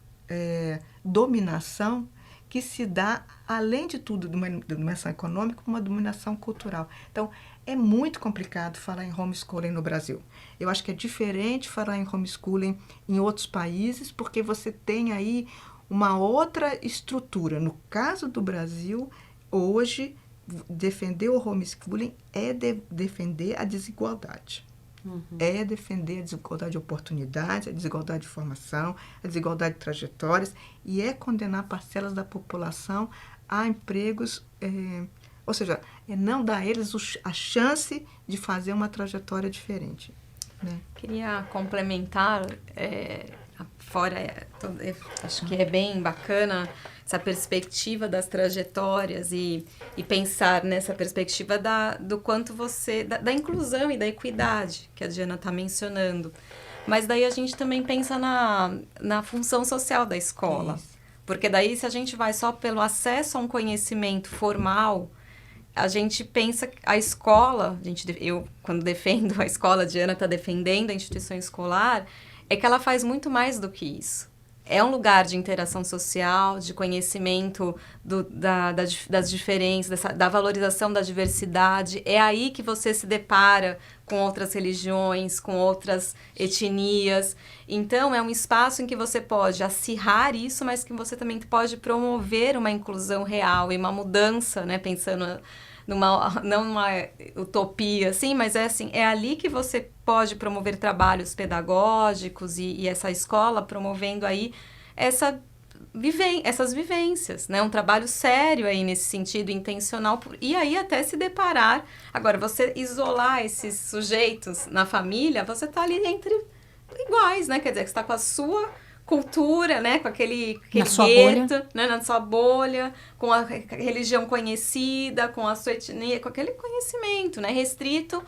dominação que se dá, além de tudo, de uma dominação econômica, uma dominação cultural. Então, é muito complicado falar em homeschooling no Brasil. Eu acho que é diferente falar em homeschooling em outros países, porque você tem aí uma outra estrutura. No caso do Brasil, hoje, defender o homeschooling é defender a desigualdade. É defender a desigualdade de oportunidades, a desigualdade de formação, a desigualdade de trajetórias, e é condenar parcelas da população a empregos, ou seja, é não dar a eles a chance de fazer uma trajetória diferente. Né? Queria complementar, acho que é bem bacana essa perspectiva das trajetórias e pensar nessa perspectiva do quanto da inclusão e da equidade que a Diana está mencionando. Mas daí a gente também pensa na função social da escola. Isso. Porque daí, se a gente vai só pelo acesso a um conhecimento formal, a gente pensa que a escola, eu quando defendo a escola, a Diana está defendendo a instituição escolar, é que ela faz muito mais do que isso. É um lugar de interação social, de conhecimento das diferenças, da valorização da diversidade. É aí que você se depara com outras religiões, com outras etnias. Então, é um espaço em que você pode acirrar isso, mas que você também pode promover uma inclusão real e uma mudança, né? Pensando não numa utopia, assim, mas é ali que você pode promover trabalhos pedagógicos e essa escola promovendo aí essas vivências, né? Um trabalho sério aí nesse sentido, intencional, e aí até se deparar. Agora, você isolar esses sujeitos na família, você está ali entre iguais, né? Quer dizer, que você está com a sua cultura, né? Com aquele gueto, né? Na sua bolha, com a religião conhecida, com a sua etnia, com aquele conhecimento, né? Restrito.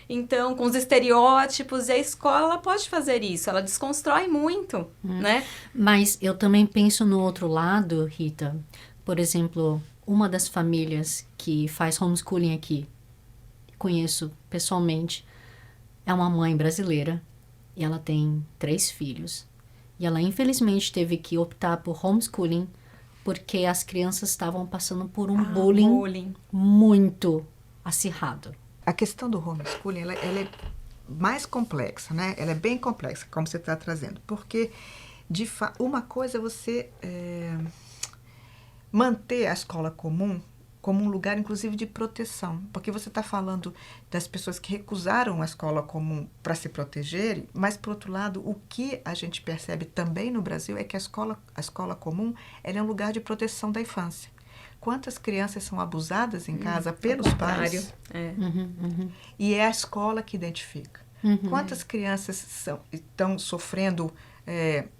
Então, com os estereótipos, e a escola ela pode fazer isso, ela desconstrói muito, né? Mas eu também penso no outro lado, Rita. Por exemplo, uma das famílias que faz homeschooling aqui, conheço pessoalmente, é uma mãe brasileira e ela tem 3 filhos. E ela, infelizmente, teve que optar por homeschooling porque as crianças estavam passando por um bullying muito acirrado. A questão do homeschooling, ela é mais complexa, né? Ela é bem complexa, como você está trazendo. Porque, uma coisa é você manter a escola comum como um lugar, inclusive, de proteção. Porque você está falando das pessoas que recusaram a escola comum para se protegerem, mas, por outro lado, o que a gente percebe também no Brasil é que a escola comum ela é um lugar de proteção da infância. Quantas crianças são abusadas em casa pelos pais? E é a escola que identifica. Quantas crianças estão sofrendo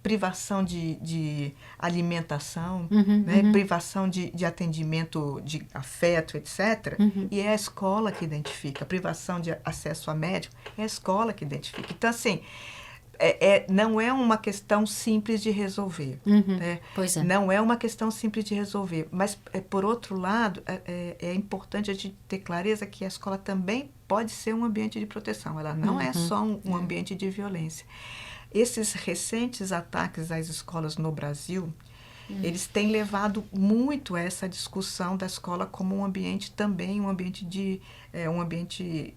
privação de alimentação, né? Privação de atendimento, de afeto, etc. E é a escola que identifica. Privação de acesso a médico, é a escola que identifica. Então, assim, não é uma questão simples de resolver. Né? Pois é. Não é uma questão simples de resolver. Mas, por outro lado, é importante a gente ter clareza que a escola também pode ser um ambiente de proteção. Ela não é só um ambiente de violência. Esses recentes ataques às escolas no Brasil, eles têm levado muito a essa discussão da escola como um ambiente também, um ambiente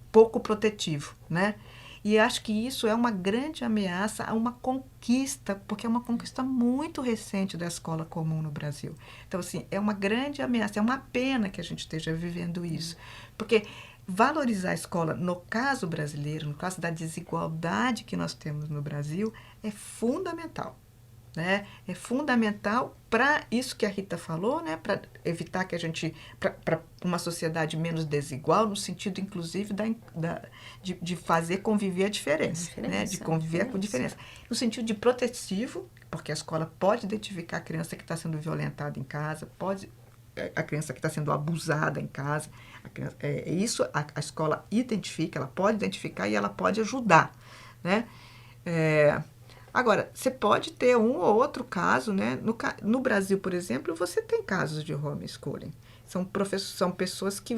pouco protetivo, né? E acho que isso é uma grande ameaça a uma conquista, porque é uma conquista muito recente da escola comum no Brasil. Então, assim, é uma grande ameaça, é uma pena que a gente esteja vivendo isso. Porque valorizar a escola, no caso brasileiro, no caso da desigualdade que nós temos no Brasil, é fundamental. Né? É fundamental para isso que a Rita falou, né? Para evitar que a gente, para uma sociedade menos desigual, no sentido, inclusive, de fazer conviver a diferença, né? De conviver com diferença. No sentido de protetivo, porque a escola pode identificar a criança que está sendo violentada em casa, a criança que está sendo abusada em casa. Isso a escola identifica, ela pode identificar e ela pode ajudar, né? Agora, você pode ter um ou outro caso, né? No Brasil, por exemplo, você tem casos de homeschooling. São pessoas que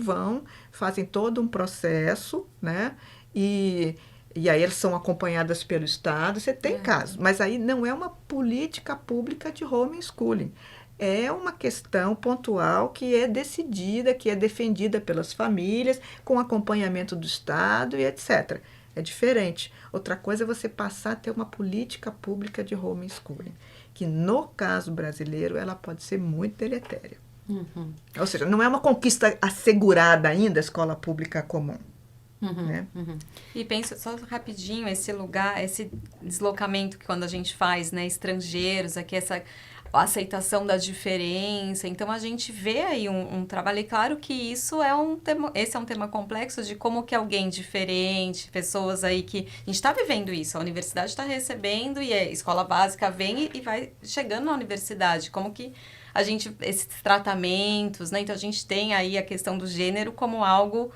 fazem todo um processo, né? E aí elas são acompanhadas pelo Estado, você tem casos. Mas aí não é uma política pública de homeschooling. É uma questão pontual que é decidida, que é defendida pelas famílias, com acompanhamento do Estado e etc. É diferente. Outra coisa é você passar a ter uma política pública de homeschooling, que no caso brasileiro ela pode ser muito deletéria. Ou seja, não é uma conquista assegurada ainda a escola pública comum. Né? E penso só rapidinho, esse lugar, esse deslocamento que quando a gente faz, né, estrangeiros, aqui essa aceitação da diferença, então a gente vê aí um trabalho, e claro que isso é um tema, esse é um tema complexo de como que alguém diferente, pessoas aí que, a gente está vivendo isso, a universidade está recebendo e a escola básica vem e vai chegando na universidade, como que a gente, esses tratamentos, né, então a gente tem aí a questão do gênero como algo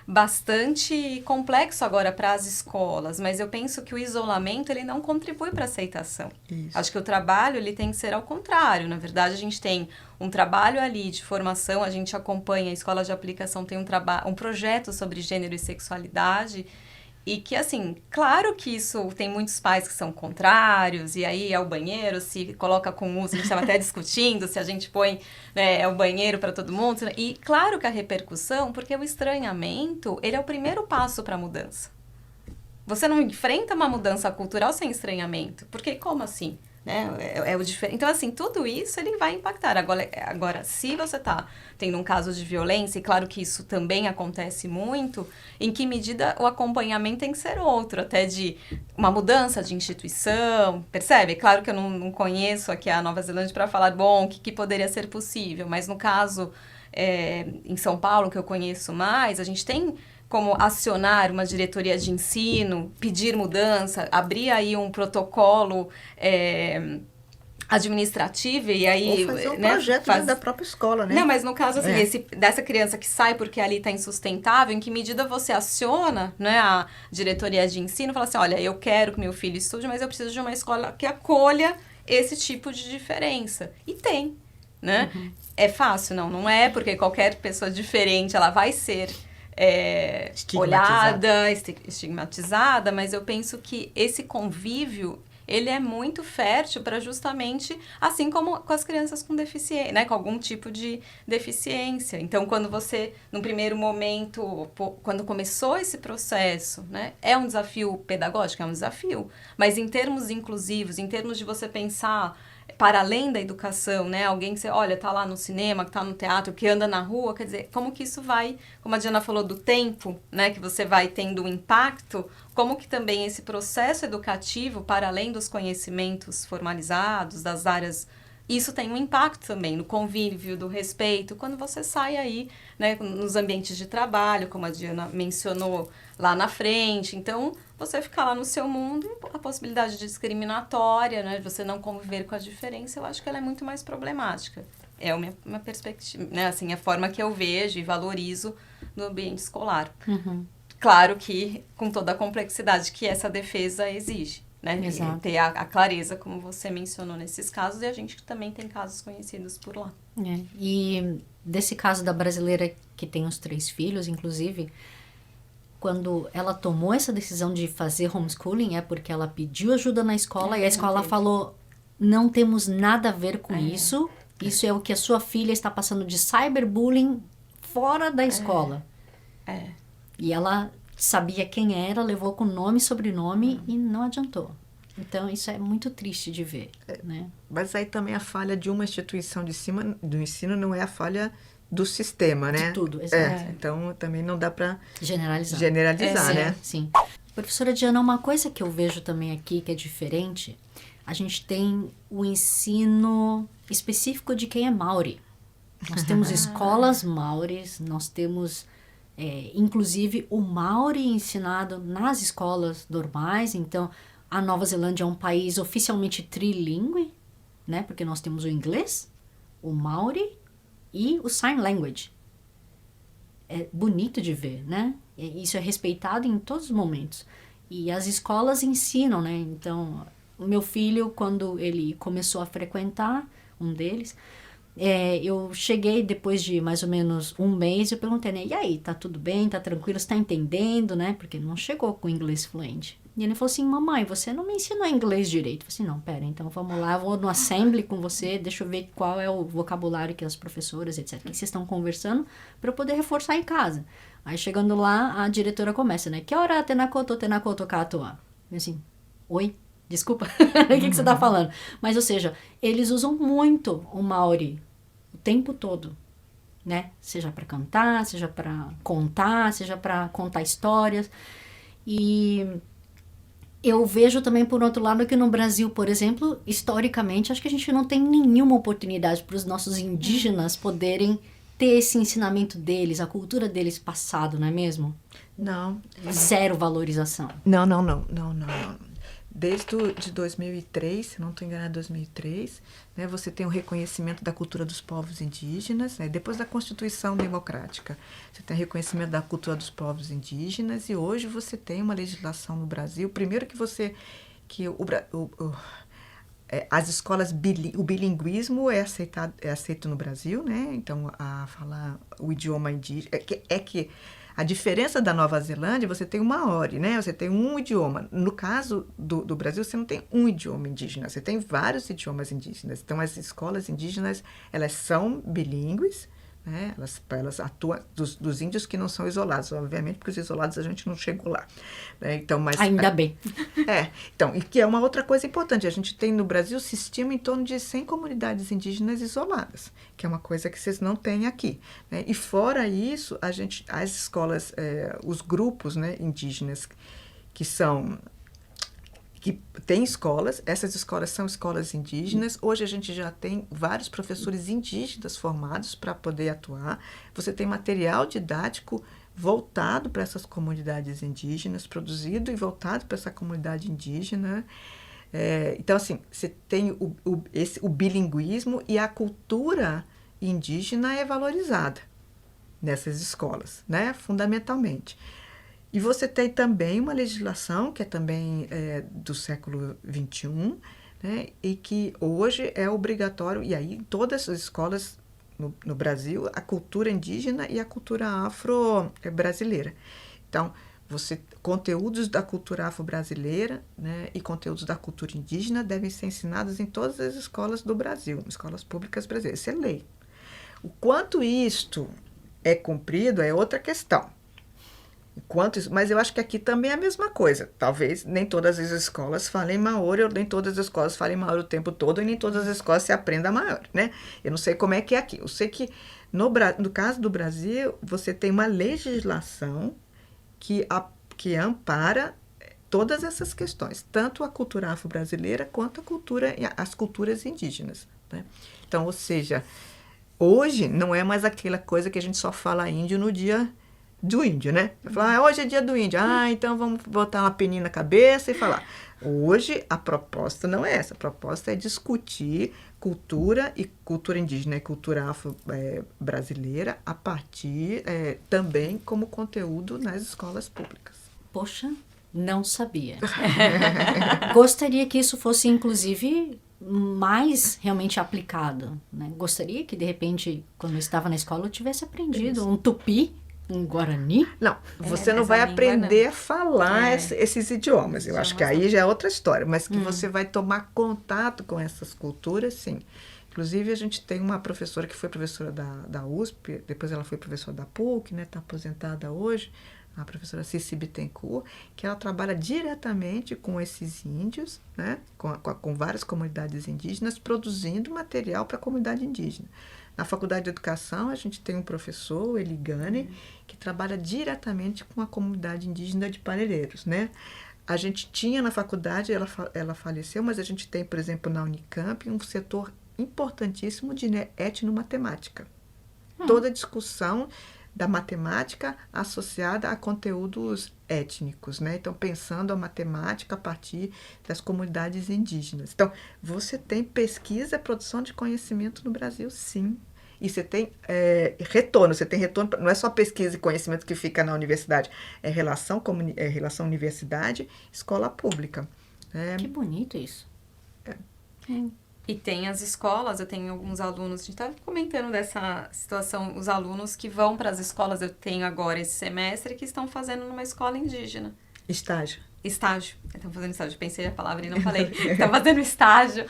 bastante complexo agora para as escolas, mas eu penso que o isolamento ele não contribui para a aceitação. Isso. Acho que o trabalho ele tem que ser ao contrário. Na verdade, a gente tem um trabalho ali de formação, a gente acompanha, a escola de aplicação tem um projeto sobre gênero e sexualidade. E que, assim, claro que isso tem muitos pais que são contrários, e aí é o banheiro, se coloca com uso, a gente estava até discutindo se a gente põe, né, é o banheiro para todo mundo. E claro que a repercussão, porque o estranhamento, ele é o primeiro passo para a mudança. Você não enfrenta uma mudança cultural sem estranhamento, porque como assim? Né? É o diferente. Então, assim, tudo isso ele vai impactar. Agora, se você está tendo um caso de violência, e claro que isso também acontece muito, em que medida o acompanhamento tem que ser outro, até de uma mudança de instituição, percebe? Claro que eu não conheço aqui a Nova Zelândia para falar, bom, o que poderia ser possível, mas no caso, em São Paulo, que eu conheço mais, a gente tem como acionar uma diretoria de ensino, pedir mudança, abrir aí um protocolo administrativo e aí... Ou fazer um né, projeto da própria escola, né? Não, mas no caso, assim, dessa criança que sai porque ali está insustentável, em que medida você aciona, né, a diretoria de ensino e fala assim, olha, eu quero que meu filho estude, mas eu preciso de uma escola que acolha esse tipo de diferença. E tem, né? É fácil? Não é, porque qualquer pessoa diferente, ela vai ser... olhada, estigmatizada, mas eu penso que esse convívio ele é muito fértil para justamente, assim como com as crianças com deficiência, né, com algum tipo de deficiência. Então, quando você, no primeiro momento, quando começou esse processo, né, é um desafio pedagógico, é um desafio, mas em termos inclusivos, em termos de você pensar para além da educação, né? Alguém que você, olha, tá lá no cinema, que tá no teatro, que anda na rua, quer dizer, como que isso vai, como a Diana falou do tempo, né? Que você vai tendo um impacto, como que também esse processo educativo, para além dos conhecimentos formalizados, das áreas, isso tem um impacto também no convívio, do respeito, quando você sai aí, né? Nos ambientes de trabalho, como a Diana mencionou lá na frente, então... Você ficar lá no seu mundo, a possibilidade discriminatória, né, de você não conviver com a diferença, eu acho que ela é muito mais problemática. É a minha perspectiva, né, assim, a forma que eu vejo e valorizo no ambiente escolar. Claro que com toda a complexidade que essa defesa exige, né? Exato. Ter a clareza, como você mencionou nesses casos, e a gente também tem casos conhecidos por lá. E desse caso da brasileira que tem os 3 filhos, inclusive... Quando ela tomou essa decisão de fazer homeschooling, é porque ela pediu ajuda na escola e a escola falou, não temos nada a ver com isso, isso é o que a sua filha está passando de cyberbullying fora da escola. E ela sabia quem era, levou com nome e sobrenome e não adiantou. Então, isso é muito triste de ver, né? Mas aí também a falha de uma instituição de cima do ensino não é a falha... do sistema, né? De tudo, exato. Então, também não dá para generalizar, né? Sim. Professora Diana, uma coisa que eu vejo também aqui que é diferente, a gente tem o ensino específico de quem é Maori. Nós temos escolas Maoris, nós temos, inclusive, o Maori ensinado nas escolas normais. Então, a Nova Zelândia é um país oficialmente trilingue, né? Porque nós temos o inglês, o Maori e o Sign Language. É bonito de ver, né? Isso é respeitado em todos os momentos. E as escolas ensinam, né? Então, o meu filho, quando ele começou a frequentar, um deles, eu cheguei depois de mais ou menos um mês, eu perguntei, né? E aí, tá tudo bem? Tá tranquilo? Você tá entendendo, né? Porque ele não chegou com inglês fluente. E ele falou assim, mamãe, você não me ensinou inglês direito. Eu falei assim, não, pera, então vamos lá, eu vou no assembly com você, deixa eu ver qual é o vocabulário que as professoras, etc., que vocês estão conversando, para eu poder reforçar em casa. Aí chegando lá, a diretora começa, né, que hora tenakoto katoa? Eu assim, oi? Desculpa, o que você tá falando? Mas, ou seja, eles usam muito o Maori o tempo todo, né? Seja para cantar, seja para contar, seja para contar histórias. E eu vejo também, por outro lado, que no Brasil, por exemplo, historicamente, acho que a gente não tem nenhuma oportunidade para os nossos indígenas poderem ter esse ensinamento deles, a cultura deles passado, não é mesmo? Não. Zero valorização. Não. Desde de 2003, se não estou enganada, 2003, né, você tem o reconhecimento da cultura dos povos indígenas, né, depois da Constituição Democrática, você tem o reconhecimento da cultura dos povos indígenas, e hoje você tem uma legislação no Brasil, primeiro as escolas, o bilinguismo é aceito no Brasil, né, então falar o idioma indígena, que a diferença da Nova Zelândia, você tem o Maori, né? Você tem um idioma. No caso do Brasil, você não tem um idioma indígena, você tem vários idiomas indígenas. Então, as escolas indígenas, elas são bilíngues, né? Elas atuam dos índios que não são isolados, obviamente, porque os isolados a gente não chegou lá. Né? Então, mas, ainda bem. Então, e que é uma outra coisa importante. A gente tem no Brasil, se estima em torno de 100 comunidades indígenas isoladas, que é uma coisa que vocês não têm aqui. Né? E fora isso, as escolas, os grupos, né, indígenas que tem escolas, essas escolas são escolas indígenas. Hoje a gente já tem vários professores indígenas formados para poder atuar. Você tem material didático voltado para essas comunidades indígenas, produzido e voltado para essa comunidade indígena. Então, assim, você tem o bilinguismo, e a cultura indígena é valorizada nessas escolas, né? Fundamentalmente. E você tem também uma legislação, que é também do século XXI, né, e que hoje é obrigatório, e aí em todas as escolas no Brasil, a cultura indígena e a cultura afro-brasileira. Então, conteúdos da cultura afro-brasileira, né, e conteúdos da cultura indígena devem ser ensinados em todas as escolas do Brasil, escolas públicas brasileiras. Isso é lei. O quanto isto é cumprido é outra questão. Mas eu acho que aqui também é a mesma coisa. Talvez nem todas as escolas falem Maori, ou nem todas as escolas falem Maori o tempo todo, e nem todas as escolas se aprendam Maori, né? Eu não sei como é que é aqui. Eu sei que no caso do Brasil, você tem uma legislação que ampara todas essas questões, tanto a cultura afro-brasileira quanto as culturas indígenas, né? Então, ou seja, hoje não é mais aquela coisa que a gente só fala índio no dia do índio, né? Falar, hoje é dia do índio. Então vamos botar uma peninha na cabeça e falar. Hoje a proposta não é essa. A proposta é discutir cultura indígena e cultura afro-brasileira a partir também como conteúdo nas escolas públicas. Poxa, não sabia. Gostaria que isso fosse, inclusive, mais realmente aplicado, né? Gostaria que, de repente, quando eu estava na escola, eu tivesse aprendido um tupi, um guarani. Não, você não vai aprender a falar esses idiomas. Eu acho que aí já é outra história, mas que você vai tomar contato com essas culturas, sim. Inclusive, a gente tem uma professora que foi professora da USP, depois ela foi professora da PUC, né? Está aposentada hoje, a professora Cici Bittencourt, que ela trabalha diretamente com esses índios, né? Com várias comunidades indígenas, produzindo material para a comunidade indígena. Na Faculdade de Educação, a gente tem um professor, o Eligane, que trabalha diretamente com a comunidade indígena de Parelheiros, né? A gente tinha na faculdade, ela faleceu, mas a gente tem, por exemplo, na Unicamp, um setor importantíssimo de etnomatemática. Toda a discussão da matemática associada a conteúdos étnicos, né? Então, pensando a matemática a partir das comunidades indígenas. Então, você tem pesquisa e produção de conhecimento no Brasil, sim. E você tem retorno, não é só pesquisa e conhecimento que fica na universidade, é relação universidade, escola pública. Que bonito isso. E tem as escolas, eu tenho alguns alunos, a gente está comentando dessa situação, os alunos que vão para as escolas, eu tenho agora esse semestre, que estão fazendo numa escola indígena. Estágio. Estão fazendo estágio, pensei a palavra e não falei. Estão fazendo estágio,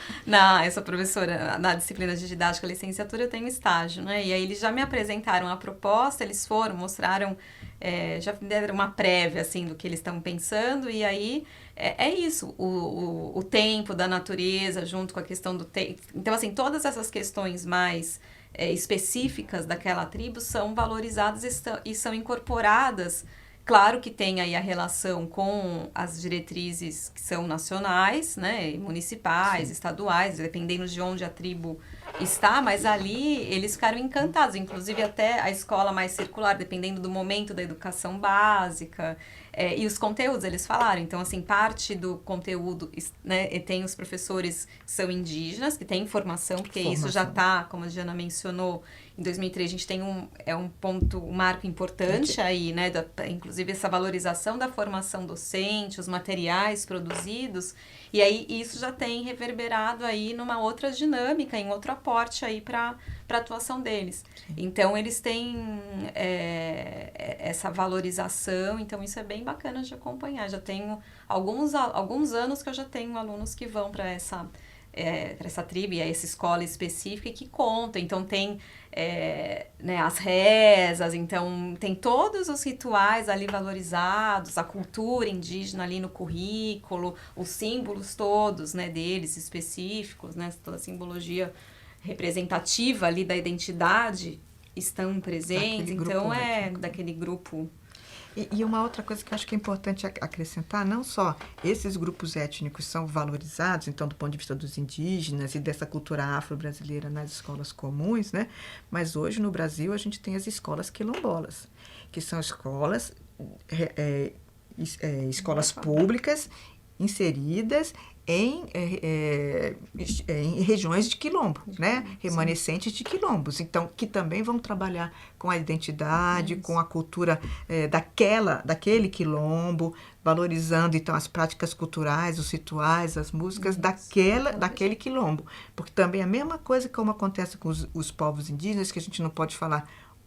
eu sou professora na disciplina de didática, licenciatura, eu tenho estágio, né? E aí eles já me apresentaram a proposta, eles mostraram, já deram uma prévia, assim, do que eles estão pensando, e aí é isso, o tempo da natureza junto com a questão do tempo. Então, assim, todas essas questões mais específicas daquela tribo são valorizadas e são incorporadas. Claro que tem aí a relação com as diretrizes que são nacionais, né, municipais, estaduais, dependendo de onde a tribo está, mas ali eles ficaram encantados, inclusive até a escola mais circular, dependendo do momento da educação básica, e os conteúdos, eles falaram. Então, assim, parte do conteúdo, né, tem os professores que são indígenas, que têm formação, porque isso já está, como a Diana mencionou, em 2003 a gente tem um ponto, um marco importante aí, né, inclusive essa valorização da formação docente, os materiais produzidos, e aí isso já tem reverberado aí numa outra dinâmica, em outro aporte aí para a atuação deles. Sim. Então, eles têm essa valorização, então isso é bem bacana de acompanhar. Já tenho alguns anos que eu já tenho alunos que vão para essa tribo e a essa escola específica e que contam. Então, tem né, as rezas, então tem todos os rituais ali valorizados, a cultura indígena ali no currículo, os símbolos todos, né, deles específicos, né, toda a simbologia representativa ali da identidade estão presentes, então daquele grupo. E uma outra coisa que eu acho que é importante acrescentar, não só esses grupos étnicos são valorizados, então, do ponto de vista dos indígenas e dessa cultura afro-brasileira nas escolas comuns, né? Mas hoje, no Brasil, a gente tem as escolas quilombolas, que são escolas públicas inseridas em regiões de quilombo, né? Remanescentes de quilombos, então, que também vão trabalhar com a identidade, com a cultura daquele quilombo, valorizando, então, as práticas culturais, os rituais, as músicas daquele quilombo. Porque também a mesma coisa como acontece com os povos indígenas, que a gente não pode falar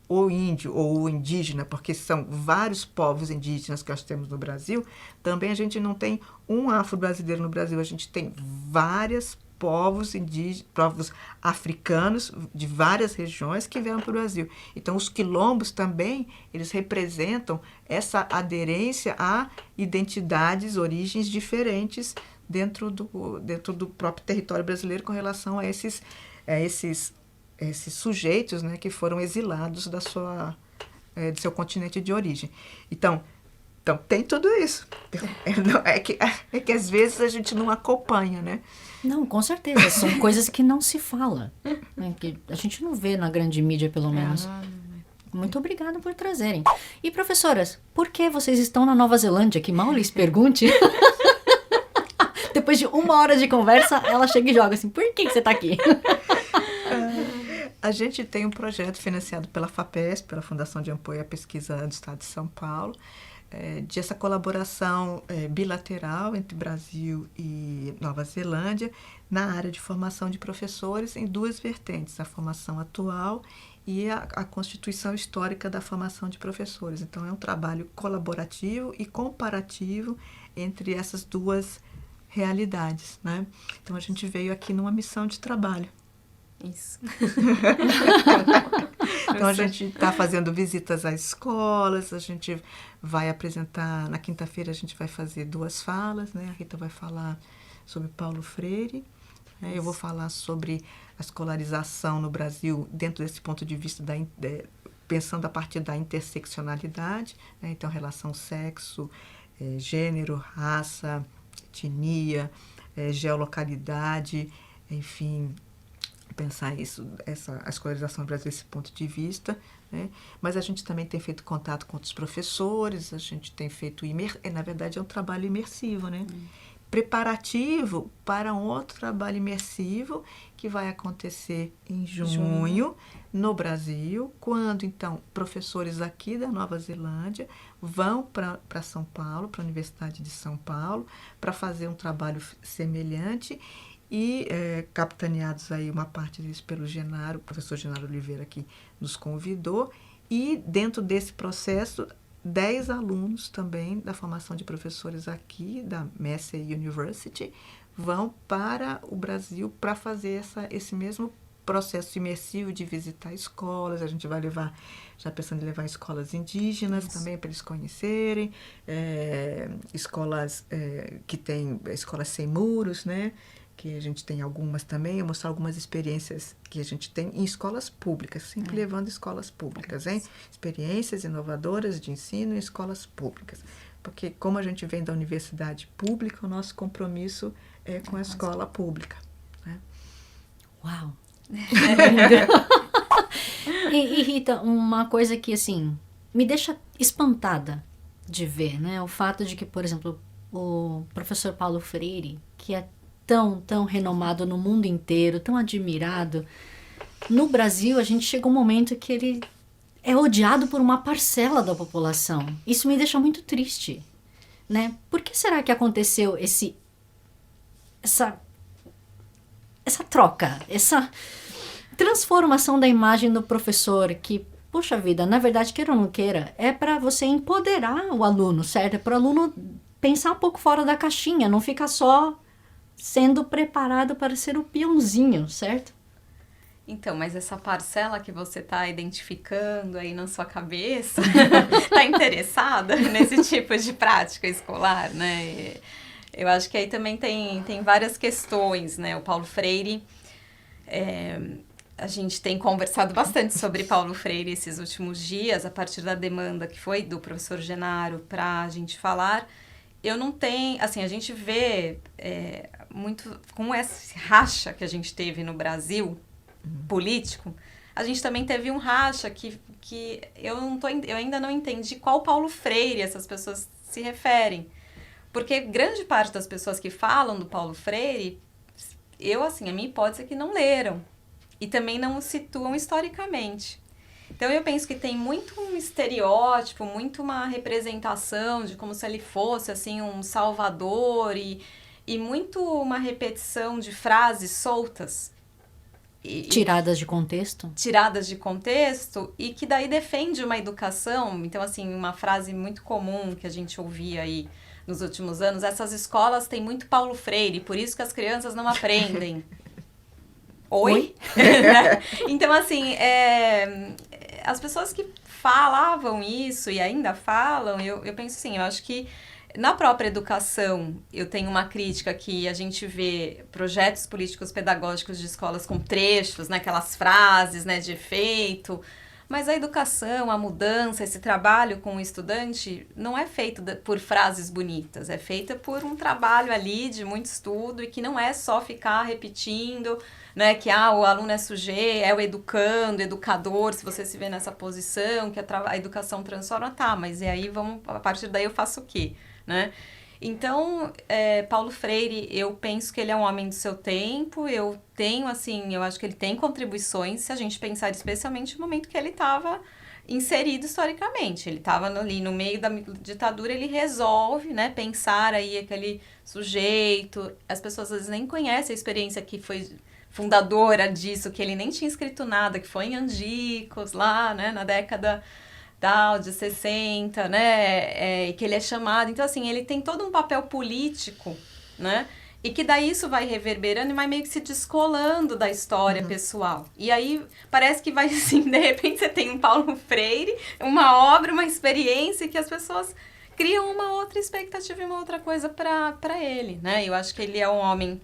o índio ou o indígena, porque são vários povos indígenas que nós temos no Brasil, também a gente não tem um afro-brasileiro no Brasil, a gente tem vários povos indígenas, povos africanos de várias regiões que vieram para o Brasil. Então, os quilombos também, eles representam essa aderência a identidades, origens diferentes dentro do próprio território brasileiro com relação a esses sujeitos, né, que foram exilados do seu continente de origem. Então tem tudo isso. É que às vezes a gente não acompanha, né? Não, com certeza. São coisas que não se fala, né, que a gente não vê na grande mídia, pelo menos. Muito obrigada por trazerem. E, professoras, por que vocês estão na Nova Zelândia? Que mal lhes pergunte. Depois de 1 hora de conversa, ela chega e joga assim, por que você está aqui? A gente tem um projeto financiado pela FAPESP, pela Fundação de Apoio à Pesquisa do Estado de São Paulo, de essa colaboração bilateral entre Brasil e Nova Zelândia na área de formação de professores em 2 vertentes, a formação atual e a constituição histórica da formação de professores. Então, é um trabalho colaborativo e comparativo entre essas 2 realidades, né? Então, a gente veio aqui numa missão de trabalho. Isso. Então, a gente está fazendo visitas às escolas, a gente vai apresentar, na quinta-feira a gente vai fazer 2 falas, né? A Rita vai falar sobre Paulo Freire, né? Eu vou falar sobre a escolarização no Brasil dentro desse ponto de vista, pensando a partir da interseccionalidade, né? Então, relação sexo, gênero, raça, etnia, geolocalidade, enfim, pensar a escolarização no Brasil desse ponto de vista, né? Mas a gente também tem feito contato com outros professores, a gente tem feito, na verdade é um trabalho imersivo, né? Preparativo para um outro trabalho imersivo que vai acontecer em junho no Brasil, quando então professores aqui da Nova Zelândia vão para São Paulo, para a Universidade de São Paulo, para fazer um trabalho semelhante e capitaneados aí uma parte disso pelo Genaro, o professor Genaro Oliveira que nos convidou, e dentro desse processo 10 alunos também da formação de professores aqui da Massey University vão para o Brasil para fazer esse mesmo processo imersivo de visitar escolas. A gente vai já pensando em levar escolas indígenas também para eles conhecerem, escolas que tem escolas sem muros, né? que a gente tem algumas também, eu mostrar algumas experiências que a gente tem em escolas públicas, sempre levando escolas públicas, hein? Experiências inovadoras de ensino em escolas públicas. Porque como a gente vem da universidade pública, o nosso compromisso é com a escola pública. Né? Uau! E Rita, uma coisa que, assim, me deixa espantada de ver, né? O fato de que, por exemplo, o professor Paulo Freire, que é tão renomado no mundo inteiro, tão admirado, no Brasil a gente chega um momento que ele é odiado por uma parcela da população. Isso me deixa muito triste, né? Por que será que aconteceu essa troca, essa transformação da imagem do professor que, poxa vida, na verdade, queira ou não queira, é para você empoderar o aluno, certo? É para o aluno pensar um pouco fora da caixinha, não ficar só sendo preparado para ser o peãozinho, certo? Então, mas essa parcela que você está identificando aí na sua cabeça, está interessada nesse tipo de prática escolar, né? Eu acho que aí também tem várias questões, né? O Paulo Freire, a gente tem conversado bastante sobre Paulo Freire esses últimos dias, a partir da demanda que foi do professor Genaro para a gente falar. Eu não tenho, assim, a gente vê muito, com esse racha que a gente teve no Brasil, político, a gente também teve um racha que eu ainda não entendi qual Paulo Freire essas pessoas se referem. Porque grande parte das pessoas que falam do Paulo Freire, a minha hipótese é que não leram. E também não o situam historicamente. Então, eu penso que tem muito um estereótipo, muito uma representação de como se ele fosse, assim, um salvador e muito uma repetição de frases soltas. Tiradas de contexto? Tiradas de contexto e que daí defende uma educação. Então, assim, uma frase muito comum que a gente ouvia aí nos últimos anos, essas escolas têm muito Paulo Freire, por isso que as crianças não aprendem. Oi? Então, assim, as pessoas que falavam isso e ainda falam, eu penso assim, eu acho que na própria educação, eu tenho uma crítica que a gente vê projetos políticos pedagógicos de escolas com trechos, né, aquelas frases, né, de efeito, mas a educação, a mudança, esse trabalho com o estudante não é feito por frases bonitas, é feita por um trabalho ali de muito estudo e que não é só ficar repetindo, né, que o aluno é sujeito, é o educando, educador, se você se vê nessa posição, que a educação transforma, mas e aí a partir daí eu faço o quê? Né? Então, Paulo Freire, eu penso que ele é um homem do seu tempo, eu acho que ele tem contribuições, se a gente pensar especialmente no momento que ele estava inserido historicamente, ele estava ali no meio da ditadura, ele resolve, né, pensar aí aquele sujeito, as pessoas às vezes nem conhecem a experiência que foi fundadora disso, que ele nem tinha escrito nada, que foi em Angicos, lá, né, na década de 60, né, que ele é chamado. Então, assim, ele tem todo um papel político, né, e que daí isso vai reverberando e vai meio que se descolando da história pessoal. E aí, parece que vai, assim, de repente você tem um Paulo Freire, uma obra, uma experiência que as pessoas criam uma outra expectativa e uma outra coisa para ele, né. Eu acho que ele é um homem,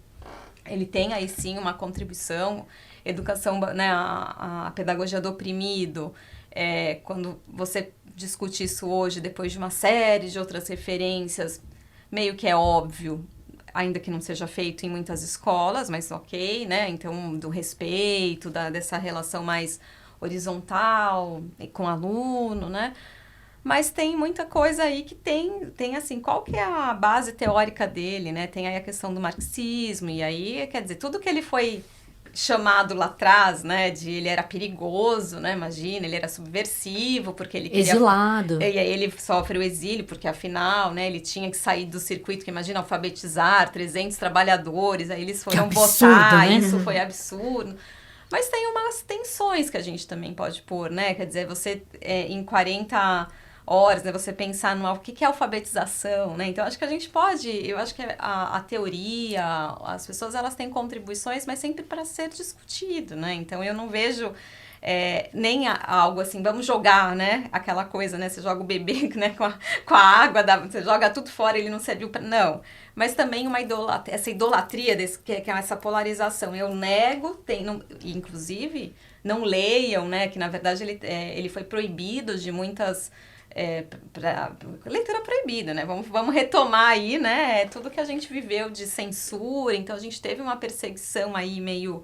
ele tem aí sim uma contribuição, educação, né, a pedagogia do oprimido. Quando você discute isso hoje, depois de uma série de outras referências, meio que é óbvio, ainda que não seja feito em muitas escolas, mas ok, né? Então, do respeito, dessa relação mais horizontal com o aluno, né? Mas tem muita coisa aí que tem assim, qual que é a base teórica dele, né? Tem aí a questão do marxismo, e aí, quer dizer, tudo que ele foi chamado lá atrás, né, ele era perigoso, né, imagina, ele era subversivo, porque ele queria... Exilado. E aí ele sofre o exílio, porque afinal, né, ele tinha que sair do circuito, que imagina, alfabetizar 300 trabalhores, aí eles foram votar, né? Isso foi absurdo. Mas tem umas tensões que a gente também pode pôr, né, quer dizer, você em 40 horas, né, você pensar o que é alfabetização, né, então acho que a gente pode, eu acho que a teoria, as pessoas elas têm contribuições, mas sempre para ser discutido, né, então eu não vejo nem algo assim, vamos jogar, né? Aquela coisa, né? Você joga o bebê, né? Com a água, você joga tudo fora, ele não serviu para... Não. Mas também essa idolatria, que é essa polarização. Eu nego, inclusive, não leiam, né? Que, na verdade, ele foi proibido de muitas... leitura proibida, né? Vamos retomar aí, né? Tudo que a gente viveu de censura. Então, a gente teve uma perseguição aí meio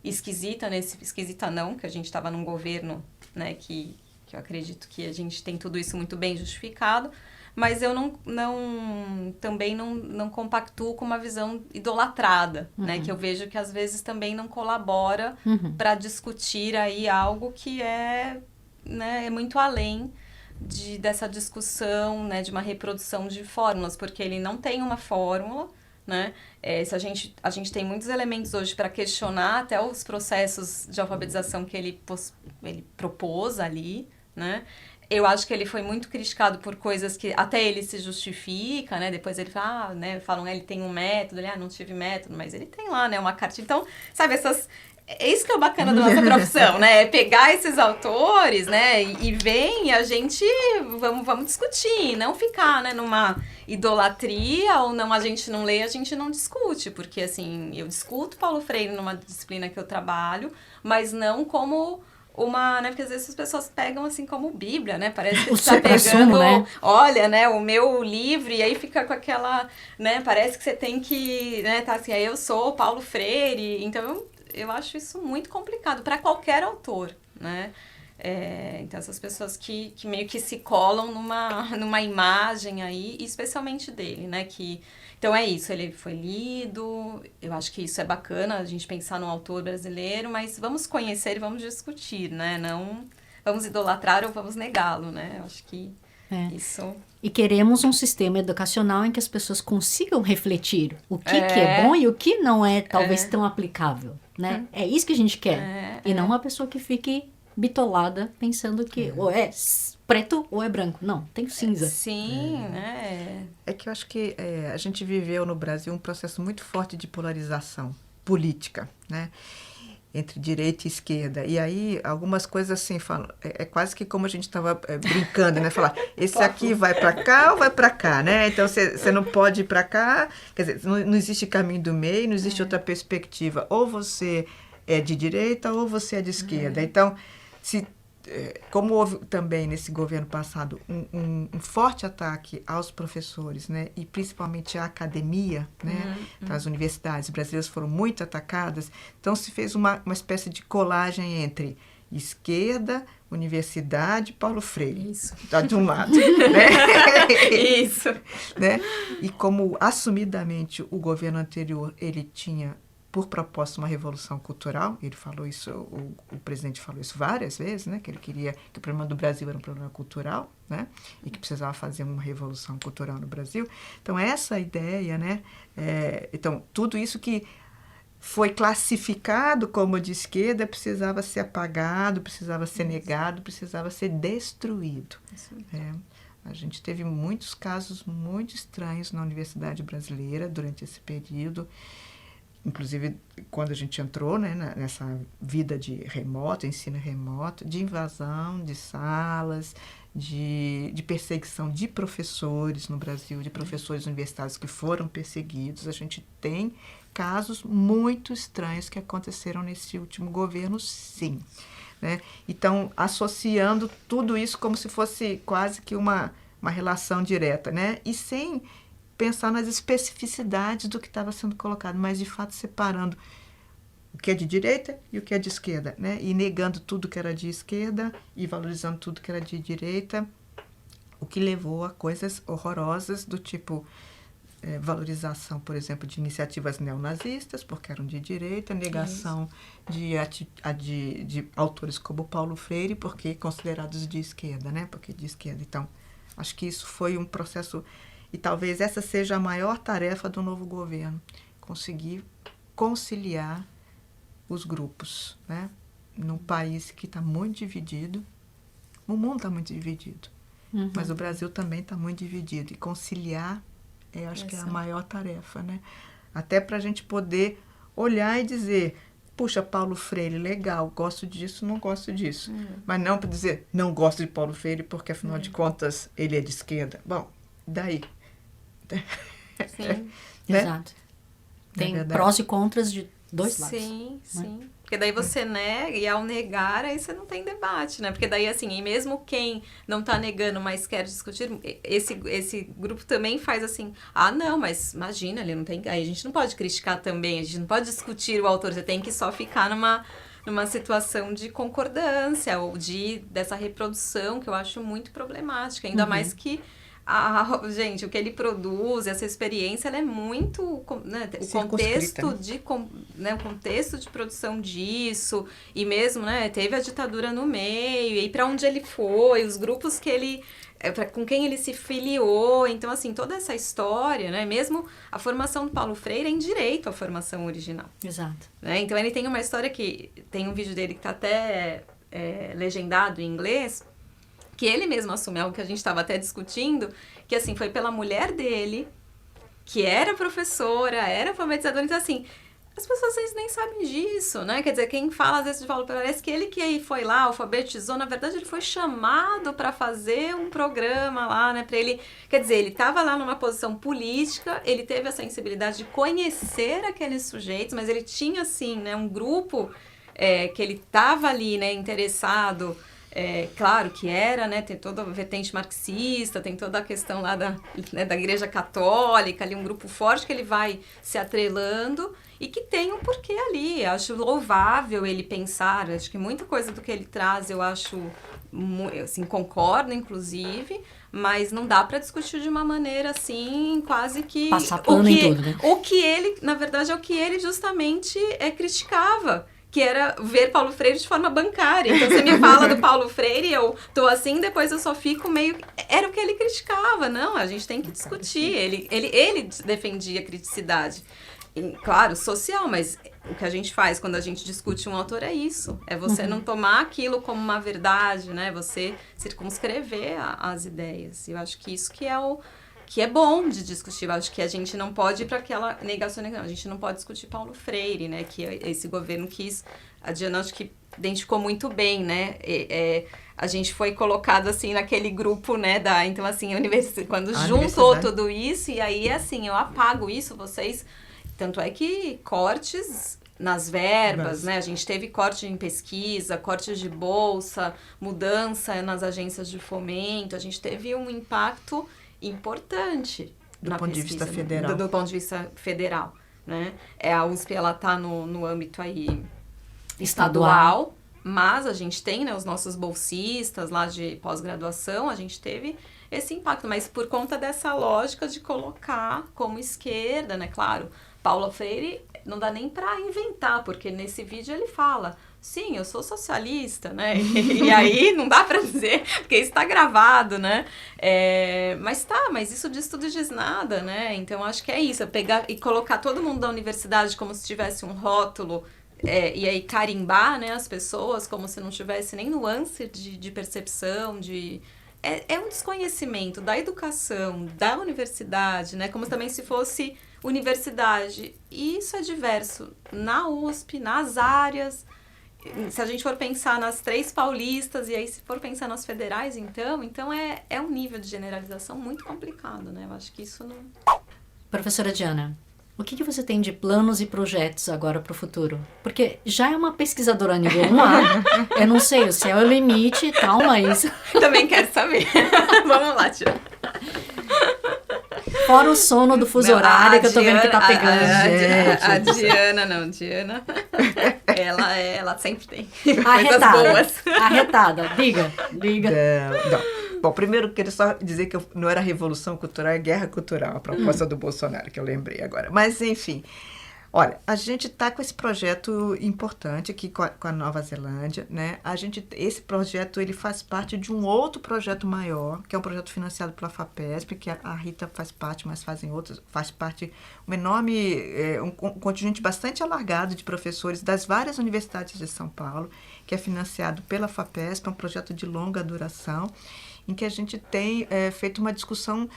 esquisita, esquisita não, que a gente estava num governo, né? Que eu acredito que a gente tem tudo isso muito bem justificado. Mas eu também não compactuo com uma visão idolatrada, né? Que eu vejo que às vezes também não colabora para discutir aí algo que né, é muito além dessa discussão, né, de uma reprodução de fórmulas, porque ele não tem uma fórmula, né? Se a gente tem muitos elementos hoje para questionar até os processos de alfabetização que ele propôs ali, né? Eu acho que ele foi muito criticado por coisas que até ele se justifica, né? Depois ele fala, né? Falam, ele tem um método, ele, não tive método, mas ele tem lá, né? Uma carta. Então, sabe, é isso que é o bacana da nossa profissão, né? É pegar esses autores, né? E vem a gente, vamos discutir, não ficar, né? Numa idolatria ou não, a gente não lê, a gente não discute. Porque, assim, eu discuto Paulo Freire numa disciplina que eu trabalho, mas não como... né, porque às vezes as pessoas pegam assim como Bíblia, né, parece que você tá pegando, né? Olha, né, o meu livro, e aí fica com aquela, né, parece que você tem que, né, tá assim, aí eu sou Paulo Freire, então eu acho isso muito complicado para qualquer autor, né, então essas pessoas que meio que se colam numa imagem aí, especialmente dele, né, então é isso, ele foi lido, eu acho que isso é bacana, a gente pensar num autor brasileiro, mas vamos conhecer e vamos discutir, né? Não vamos idolatrar ou vamos negá-lo, né? Eu acho que isso... E queremos um sistema educacional em que as pessoas consigam refletir o que é bom e o que não é talvez tão aplicável, né? É isso que a gente quer. E não uma pessoa que fique bitolada pensando que ou é preto ou é branco. Não, tem cinza. Sim, É que eu acho que a gente viveu no Brasil um processo muito forte de polarização política, né? Entre direita e esquerda. E aí, algumas coisas assim, falam, é quase que como a gente estava brincando, né? Falar, esse aqui vai para cá ou vai para cá, né? Então, você não pode ir para cá, quer dizer, não existe caminho do meio, não existe outra perspectiva. Ou você é de direita ou você é de esquerda. Então, como houve também nesse governo passado um forte ataque aos professores, né, e principalmente à academia, né, as universidades brasileiras foram muito atacadas, então se fez uma espécie de colagem entre esquerda, universidade, Paulo Freire. Isso. Tá de um lado. Né? Isso. Né? E como assumidamente o governo anterior ele tinha por propósito uma revolução cultural, ele falou isso, o presidente falou isso várias vezes, né, que ele queria que o problema do Brasil era um problema cultural, né, e que precisava fazer uma revolução cultural no Brasil. Então essa ideia, né, então tudo isso que foi classificado como de esquerda precisava ser apagado, precisava ser negado, precisava ser destruído. A gente teve muitos casos muito estranhos na universidade brasileira durante esse período. Inclusive, quando a gente entrou, né, nessa vida de remoto, ensino remoto, de invasão de salas, de perseguição de professores no Brasil, de professores universitários que foram perseguidos, a gente tem casos muito estranhos que aconteceram nesse último governo, sim. Né? Então, associando tudo isso como se fosse quase que uma relação direta, né? E sem pensar nas especificidades do que estava sendo colocado, mas de fato separando o que é de direita e o que é de esquerda, né? E negando tudo que era de esquerda e valorizando tudo que era de direita, o que levou a coisas horrorosas do tipo valorização, por exemplo, de iniciativas neonazistas, porque eram de direita, negação de autores como Paulo Freire, porque considerados de esquerda, né? Porque de esquerda. Então, acho que isso foi um processo. E talvez essa seja a maior tarefa do novo governo, conseguir conciliar os grupos, né? Num país que está muito dividido, o mundo está muito dividido, mas o Brasil também está muito dividido, e conciliar, acho que é a maior tarefa, né? Até para a gente poder olhar e dizer, puxa, Paulo Freire, legal, gosto disso, não gosto disso. Mas não para dizer, não gosto de Paulo Freire porque, afinal de contas, ele é de esquerda. Bom, daí... Sim. Né? Exato. Tem verdade. prós e contras de dois lados. Sim, sim. Porque daí você nega, e ao negar, aí você não tem debate, né? Porque daí, assim, e mesmo quem não tá negando, mas quer discutir, esse grupo também faz assim, não, mas imagina, ele não tem... Aí a gente não pode criticar também, a gente não pode discutir o autor, você tem que só ficar numa situação de concordância, ou dessa reprodução, que eu acho muito problemática, ainda mais que gente, o que ele produz, essa experiência, ela é muito, né, o contexto de produção disso, e mesmo, né, teve a ditadura no meio, e para onde ele foi, os grupos que ele, com quem ele se filiou, então, assim, toda essa história, né, mesmo a formação do Paulo Freire é em direito à formação original. Exato. Né? Então, ele tem uma história que, tem um vídeo dele que tá até legendado em inglês, que ele mesmo assumiu, algo que a gente estava até discutindo, que assim, foi pela mulher dele, que era professora, era alfabetizadora, então assim, as pessoas às vezes nem sabem disso, né? Quer dizer, quem fala às vezes fala, parece que ele que aí foi lá, alfabetizou, na verdade ele foi chamado para fazer um programa lá, né? Para ele, quer dizer, ele estava lá numa posição política, ele teve a sensibilidade de conhecer aqueles sujeitos, mas ele tinha assim, né, um grupo que ele estava ali, né, interessado. Claro que era, né, tem toda a vertente marxista, tem toda a questão lá da Igreja Católica, ali um grupo forte que ele vai se atrelando e que tem um porquê ali. Acho louvável ele pensar, acho que muita coisa do que ele traz eu acho, assim, concordo inclusive, mas não dá para discutir de uma maneira assim, quase que... Passar pano em tudo, né? O que ele, na verdade, é o que ele justamente criticava, que era ver Paulo Freire de forma bancária. Então, você me fala do Paulo Freire, eu tô assim, depois eu só fico meio... Era o que ele criticava, não, a gente tem que discutir. Ele defendia a criticidade. E, claro, social, mas o que a gente faz quando a gente discute um autor é isso. É você não tomar aquilo como uma verdade, né? Você circunscrever as ideias. E eu acho que isso que é bom de discutir. Eu acho que a gente não pode ir para aquela negação, não. A gente não pode discutir Paulo Freire, né? Que esse governo quis... A Diana, acho que identificou muito bem, né? A gente foi colocado, assim, naquele grupo, né? Então, assim, quando juntou tudo isso, e aí, assim, eu apago isso, vocês... Tanto é que cortes nas verbas, né? A gente teve corte em pesquisa, cortes de bolsa, mudança nas agências de fomento. A gente teve um impacto importante do ponto de vista federal. Do ponto de vista federal, né? A USP, ela tá no âmbito aí estadual, mas a gente tem, né, os nossos bolsistas lá de pós-graduação, a gente teve esse impacto, mas por conta dessa lógica de colocar como esquerda, né? Claro, Paulo Freire não dá nem para inventar, porque nesse vídeo ele fala... Sim, eu sou socialista, né? E aí não dá para dizer, porque isso está gravado, né? Mas isso diz tudo e diz nada, né? Então, acho que é isso, pegar e colocar todo mundo da universidade como se tivesse um rótulo, e aí carimbar, né, as pessoas como se não tivesse nem nuance de percepção, é um desconhecimento da educação, da universidade, né? Como também se fosse universidade. E isso é diverso na USP, nas áreas... Se a gente for pensar nas 3 paulistas e aí se for pensar nas federais, então é um nível de generalização muito complicado, né? Eu acho que isso não... Professora Diana, o que você tem de planos e projetos agora para o futuro? Porque já é uma pesquisadora nível 1A, eu não sei, o céu é o limite e tal, mas... Também quero saber. Vamos lá, tia. Fora o sono do fuso horário que eu tô vendo que tá pegando. A Diana, ela sempre tem Arretada, coisas boas. arretada, diga. Não. Bom, primeiro eu queria só dizer que não era revolução cultural, é guerra cultural, a proposta do Bolsonaro, que eu lembrei agora. Mas, enfim, olha, a gente está com esse projeto importante aqui com a Nova Zelândia, né? Esse projeto, ele faz parte de um outro projeto maior, que é um projeto financiado pela FAPESP, que a Rita faz parte, mas faz parte um enorme, um contingente bastante alargado de professores das várias universidades de São Paulo, que é financiado pela FAPESP, é um projeto de longa duração, em que a gente tem feito uma discussão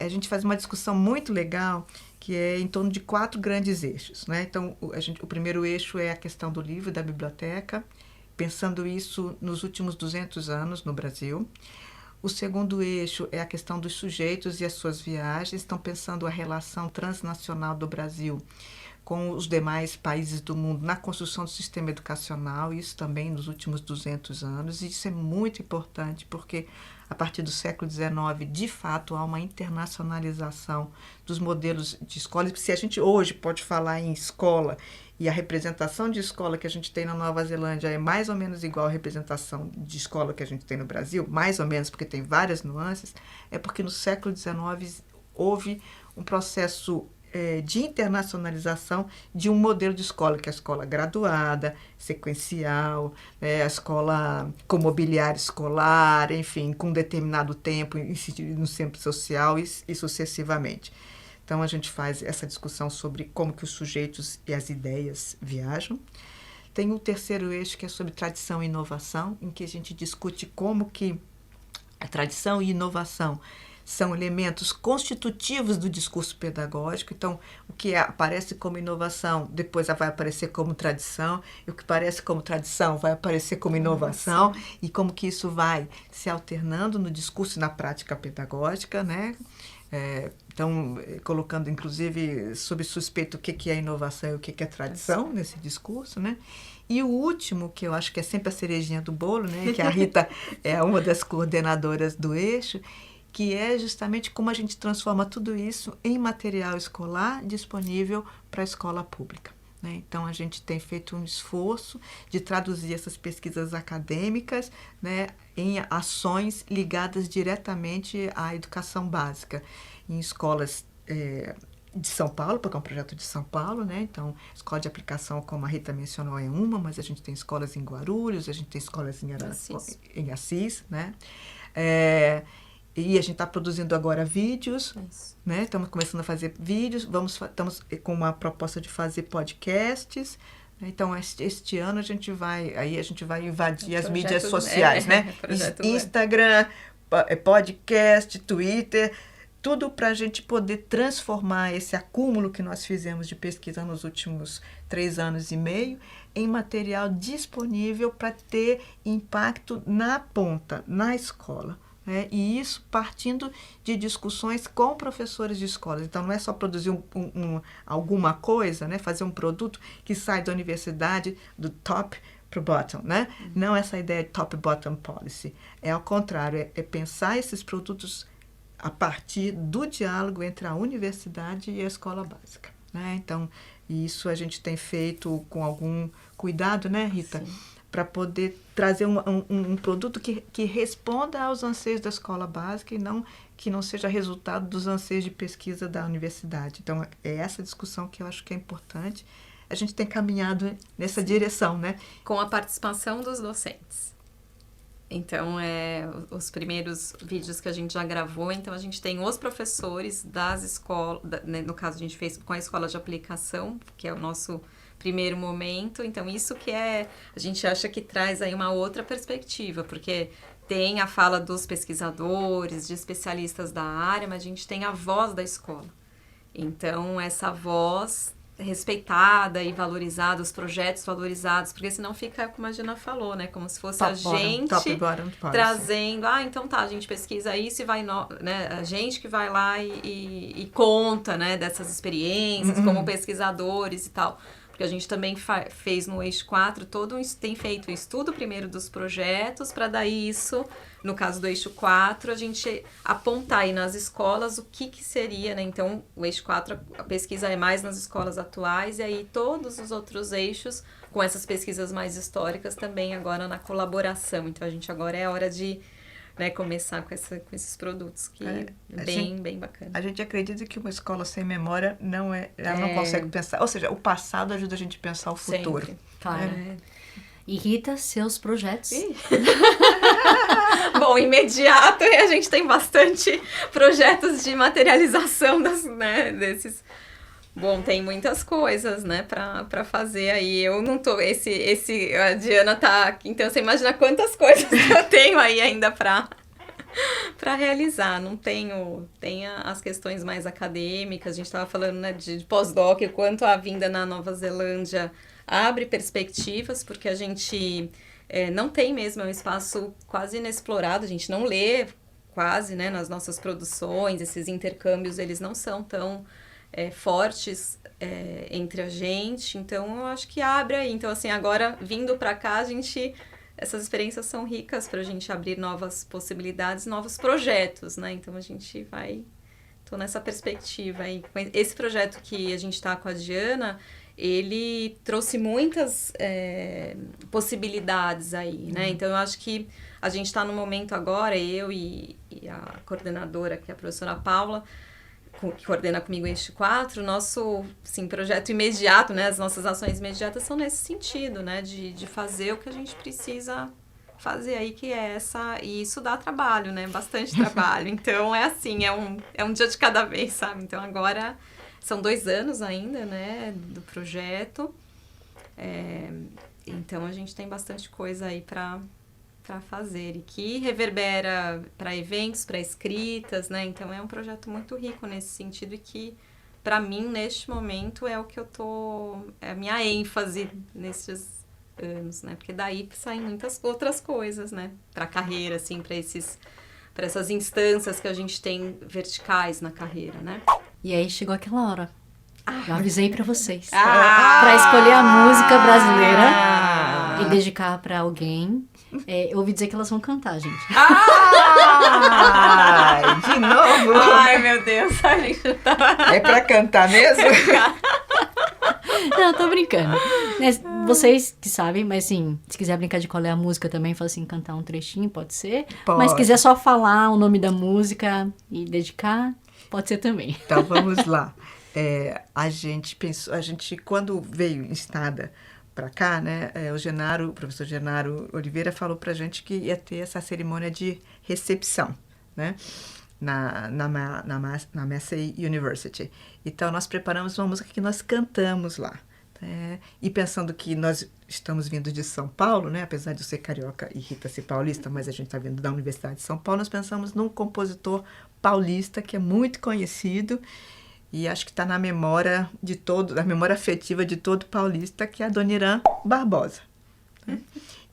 a gente faz uma discussão muito legal, que é em torno de 4 grandes eixos, né? Então, o primeiro eixo é a questão do livro, da biblioteca, pensando isso nos últimos 200 anos no Brasil. O segundo eixo é a questão dos sujeitos e as suas viagens, estão pensando a relação transnacional do Brasil com os demais países do mundo na construção do sistema educacional, isso também nos últimos 200 anos, e isso é muito importante porque a partir do século XIX, de fato, há uma internacionalização dos modelos de escola. Se a gente hoje pode falar em escola e a representação de escola que a gente tem na Nova Zelândia é mais ou menos igual à representação de escola que a gente tem no Brasil, mais ou menos porque tem várias nuances, é porque no século XIX houve um processo de internacionalização de um modelo de escola, que é a escola graduada, sequencial, a escola com mobiliário escolar, enfim, com determinado tempo, incidido no centro social e sucessivamente. Então, a gente faz essa discussão sobre como que os sujeitos e as ideias viajam. Tem o terceiro eixo, que é sobre tradição e inovação, em que a gente discute como que a tradição e inovação são elementos constitutivos do discurso pedagógico. Então, o que aparece como inovação, depois vai aparecer como tradição, e o que aparece como tradição vai aparecer como inovação, e como que isso vai se alternando no discurso e na prática pedagógica, né? Então, colocando, inclusive, sob suspeito o que é inovação e o que é tradição nesse discurso, né? E o último, que eu acho que é sempre a cerejinha do bolo, né? Que a Rita é uma das coordenadoras do eixo, que é justamente como a gente transforma tudo isso em material escolar disponível para a escola pública, né? Então, a gente tem feito um esforço de traduzir essas pesquisas acadêmicas, né, em ações ligadas diretamente à educação básica, em escolas de São Paulo, porque é um projeto de São Paulo, né? Então, escola de aplicação, como a Rita mencionou, é uma, mas a gente tem escolas em Guarulhos, a gente tem escolas em Assis, né? E a gente está produzindo agora vídeos, né? Estamos começando a fazer vídeos, estamos com uma proposta de fazer podcasts, né? Então, este ano a gente vai invadir as mídias sociais, né? Instagram, podcast, Twitter, tudo para a gente poder transformar esse acúmulo que nós fizemos de pesquisa nos últimos 3 anos e meio em material disponível para ter impacto na ponta, na escola. E isso partindo de discussões com professores de escolas. Então, não é só produzir alguma coisa, né? Fazer um produto que sai da universidade do top para o bottom, né? Não essa ideia de top-bottom policy. É ao contrário, é pensar esses produtos a partir do diálogo entre a universidade e a escola básica, né? Então, isso a gente tem feito com algum cuidado, né, Rita? Sim. Para poder trazer um produto que responda aos anseios da escola básica e que não seja resultado dos anseios de pesquisa da universidade. Então, é essa discussão que eu acho que é importante. A gente tem caminhado nessa direção, né? Com a participação dos docentes. Então, os primeiros vídeos que a gente já gravou, então a gente tem os professores das escolas, no caso a gente fez com a escola de aplicação, que é o nosso primeiro momento. Então, isso que a gente acha que traz aí uma outra perspectiva, porque tem a fala dos pesquisadores, de especialistas da área, mas a gente tem a voz da escola. Então, essa voz respeitada e valorizada, os projetos valorizados, porque senão fica, como a Gina falou, né? Como se fosse a gente trazendo, então tá, a gente pesquisa isso e vai, né? A gente que vai lá e conta, né? Dessas experiências, como pesquisadores e tal. Porque a gente também fez no eixo 4 tem feito o estudo primeiro dos projetos, para daí isso, no caso do eixo 4, a gente apontar aí nas escolas o que seria, né? Então, o eixo 4, a pesquisa é mais nas escolas atuais, e aí todos os outros eixos, com essas pesquisas mais históricas, também agora na colaboração. Então, a gente agora é a hora de, né, começar com esses produtos, que é bem bacana. A gente acredita que uma escola sem memória ela não consegue pensar. Ou seja, o passado ajuda a gente a pensar o futuro. Sempre. Claro. E Rita, seus projetos? Bom, imediato, a gente tem bastante projetos de materialização desses. Bom, tem muitas coisas, né, pra fazer aí. Eu não tô... A Diana tá... Então, você imagina quantas coisas eu tenho aí ainda pra para realizar. Não tenho... Tem as questões mais acadêmicas. A gente estava falando, né, de pós-doc, o quanto a vinda na Nova Zelândia abre perspectivas, porque a gente não tem mesmo, é um espaço quase inexplorado, a gente não lê quase, né, nas nossas produções, esses intercâmbios, eles não são tão fortes entre a gente, então eu acho que abre aí. Então, assim, agora, vindo para cá, essas experiências são ricas para a gente abrir novas possibilidades, novos projetos, né? Então, a gente tô nessa perspectiva aí. Esse projeto que a gente está com a Diana, ele trouxe muitas possibilidades aí, né? Então, eu acho que a gente está no momento agora, eu e a coordenadora, que é a professora Paula, que coordena comigo o Eixo 4, o nosso, assim, projeto imediato, né? As nossas ações imediatas são nesse sentido, né? De fazer o que a gente precisa fazer aí, que é e isso dá trabalho, né? Bastante trabalho. Então, é assim, é um dia de cada vez, sabe? Então, agora... São 2 anos ainda, né, do projeto. Então, a gente tem bastante coisa aí para fazer. E que reverbera para eventos, para escritas, né? Então, é um projeto muito rico nesse sentido e que, para mim, neste momento, é o que é a minha ênfase nesses anos, né? Porque daí saem muitas outras coisas, né? Para a carreira, assim, para essas instâncias que a gente tem verticais na carreira, né? E aí chegou aquela hora. Eu avisei pra vocês. Pra escolher a música brasileira e dedicar pra alguém. Eu ouvi dizer que elas vão cantar, gente. De novo? Ai, meu Deus. É pra cantar mesmo? Não, tô brincando. Vocês que sabem, mas assim, se quiser brincar de qual é a música também, fala assim, cantar um trechinho, pode ser. Pode. Mas se quiser só falar o nome da música e dedicar, pode ser também. Então, vamos lá. A gente quando veio instada para cá, né, o professor Genaro Oliveira falou pra gente que ia ter essa cerimônia de recepção, né, na Massey University. Então, nós preparamos uma música que nós cantamos lá. E pensando que nós estamos vindo de São Paulo, né, apesar de eu ser carioca e Rita ser paulista, mas a gente está vindo da Universidade de São Paulo, nós pensamos num compositor paulista que é muito conhecido e acho que está na memória afetiva de todo paulista, que é a Dona Irã Barbosa.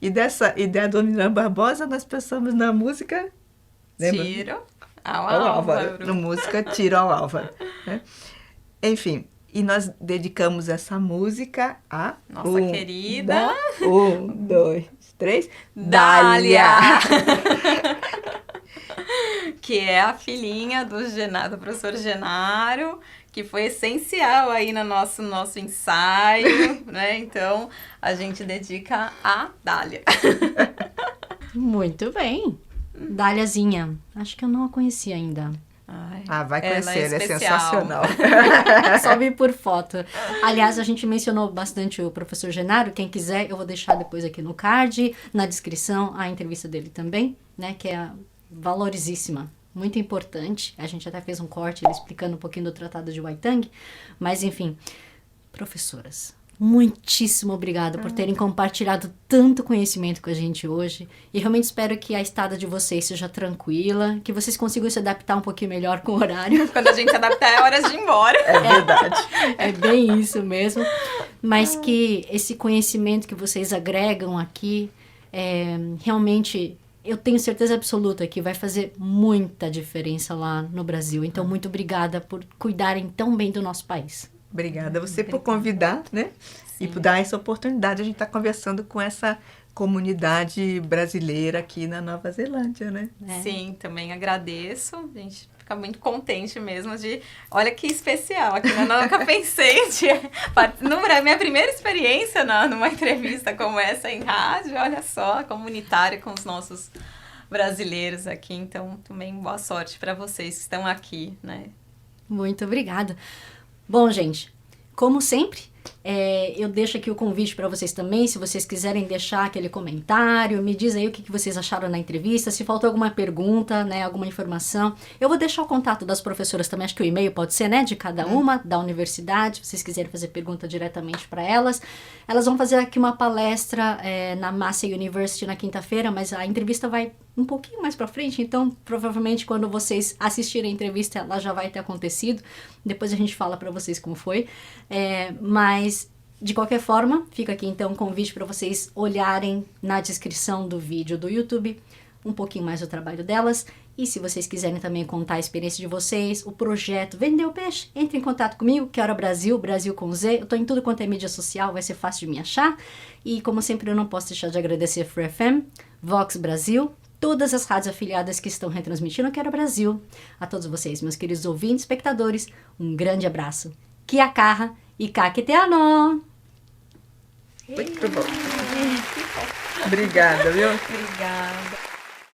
E dessa ideia da Dona Irã Barbosa, nós pensamos na música... Tiro ao Álvaro. Na música Tiro ao Álvaro. Né? Enfim, e nós dedicamos essa música a... Nossa querida... 1, 2, 3... Dália! Que é a filhinha do professor Genaro, que foi essencial aí no nosso ensaio, né? Então, a gente dedica a Dália. Muito bem. Dáliazinha. Acho que eu não a conheci ainda. Vai conhecer, ela é sensacional. Só vi por foto. Aliás, a gente mencionou bastante o professor Genaro. Quem quiser, eu vou deixar depois aqui no card, na descrição, a entrevista dele também, né? Que é valorizíssima, muito importante. A gente até fez um corte ele explicando um pouquinho do Tratado de Waitangi. Mas, enfim, professoras, muitíssimo obrigada por terem compartilhado tanto conhecimento com a gente hoje. E realmente espero que a estada de vocês seja tranquila, que vocês consigam se adaptar um pouquinho melhor com o horário. Quando a gente se adaptar, é hora de ir embora. É verdade. É bem isso mesmo. Mas que esse conhecimento que vocês agregam aqui, realmente, eu tenho certeza absoluta que vai fazer muita diferença lá no Brasil. Então, muito obrigada por cuidarem tão bem do nosso país. Obrigada a você por convidar, né? Sim. E por dar essa oportunidade. A gente está conversando com essa comunidade brasileira aqui na Nova Zelândia, né? Sim, também agradeço. A gente fica muito contente mesmo de... Olha que especial aqui, eu nunca pensei minha primeira experiência numa entrevista como essa em rádio, olha só, comunitária com os nossos brasileiros aqui. Então, também boa sorte para vocês que estão aqui, né? Muito obrigada. Bom, gente, como sempre, Eu deixo aqui o convite para vocês também, se vocês quiserem deixar aquele comentário, me diz aí o que vocês acharam na entrevista, se faltou alguma pergunta, né, alguma informação. Eu vou deixar o contato das professoras também, acho que o e-mail pode ser, né, de cada uma, da universidade, se vocês quiserem fazer pergunta diretamente para elas. Elas vão fazer aqui uma palestra na Massey University na quinta-feira, mas a entrevista vai um pouquinho mais para frente, então provavelmente quando vocês assistirem a entrevista ela já vai ter acontecido, depois a gente fala para vocês como foi, mas de qualquer forma, fica aqui então um convite para vocês olharem na descrição do vídeo do YouTube um pouquinho mais do trabalho delas, e se vocês quiserem também contar a experiência de vocês, o projeto Vender o Peixe, entre em contato comigo, que hora Brasil, Brasil com Z, eu tô em tudo quanto é mídia social, vai ser fácil de me achar, e como sempre eu não posso deixar de agradecer a Free FM, Vox Brasil, todas as rádios afiliadas que estão retransmitindo Quero Brasil. A todos vocês, meus queridos ouvintes, espectadores, um grande abraço. Kia kaha e kakiteano! Muito bom. Obrigada, viu? Obrigada.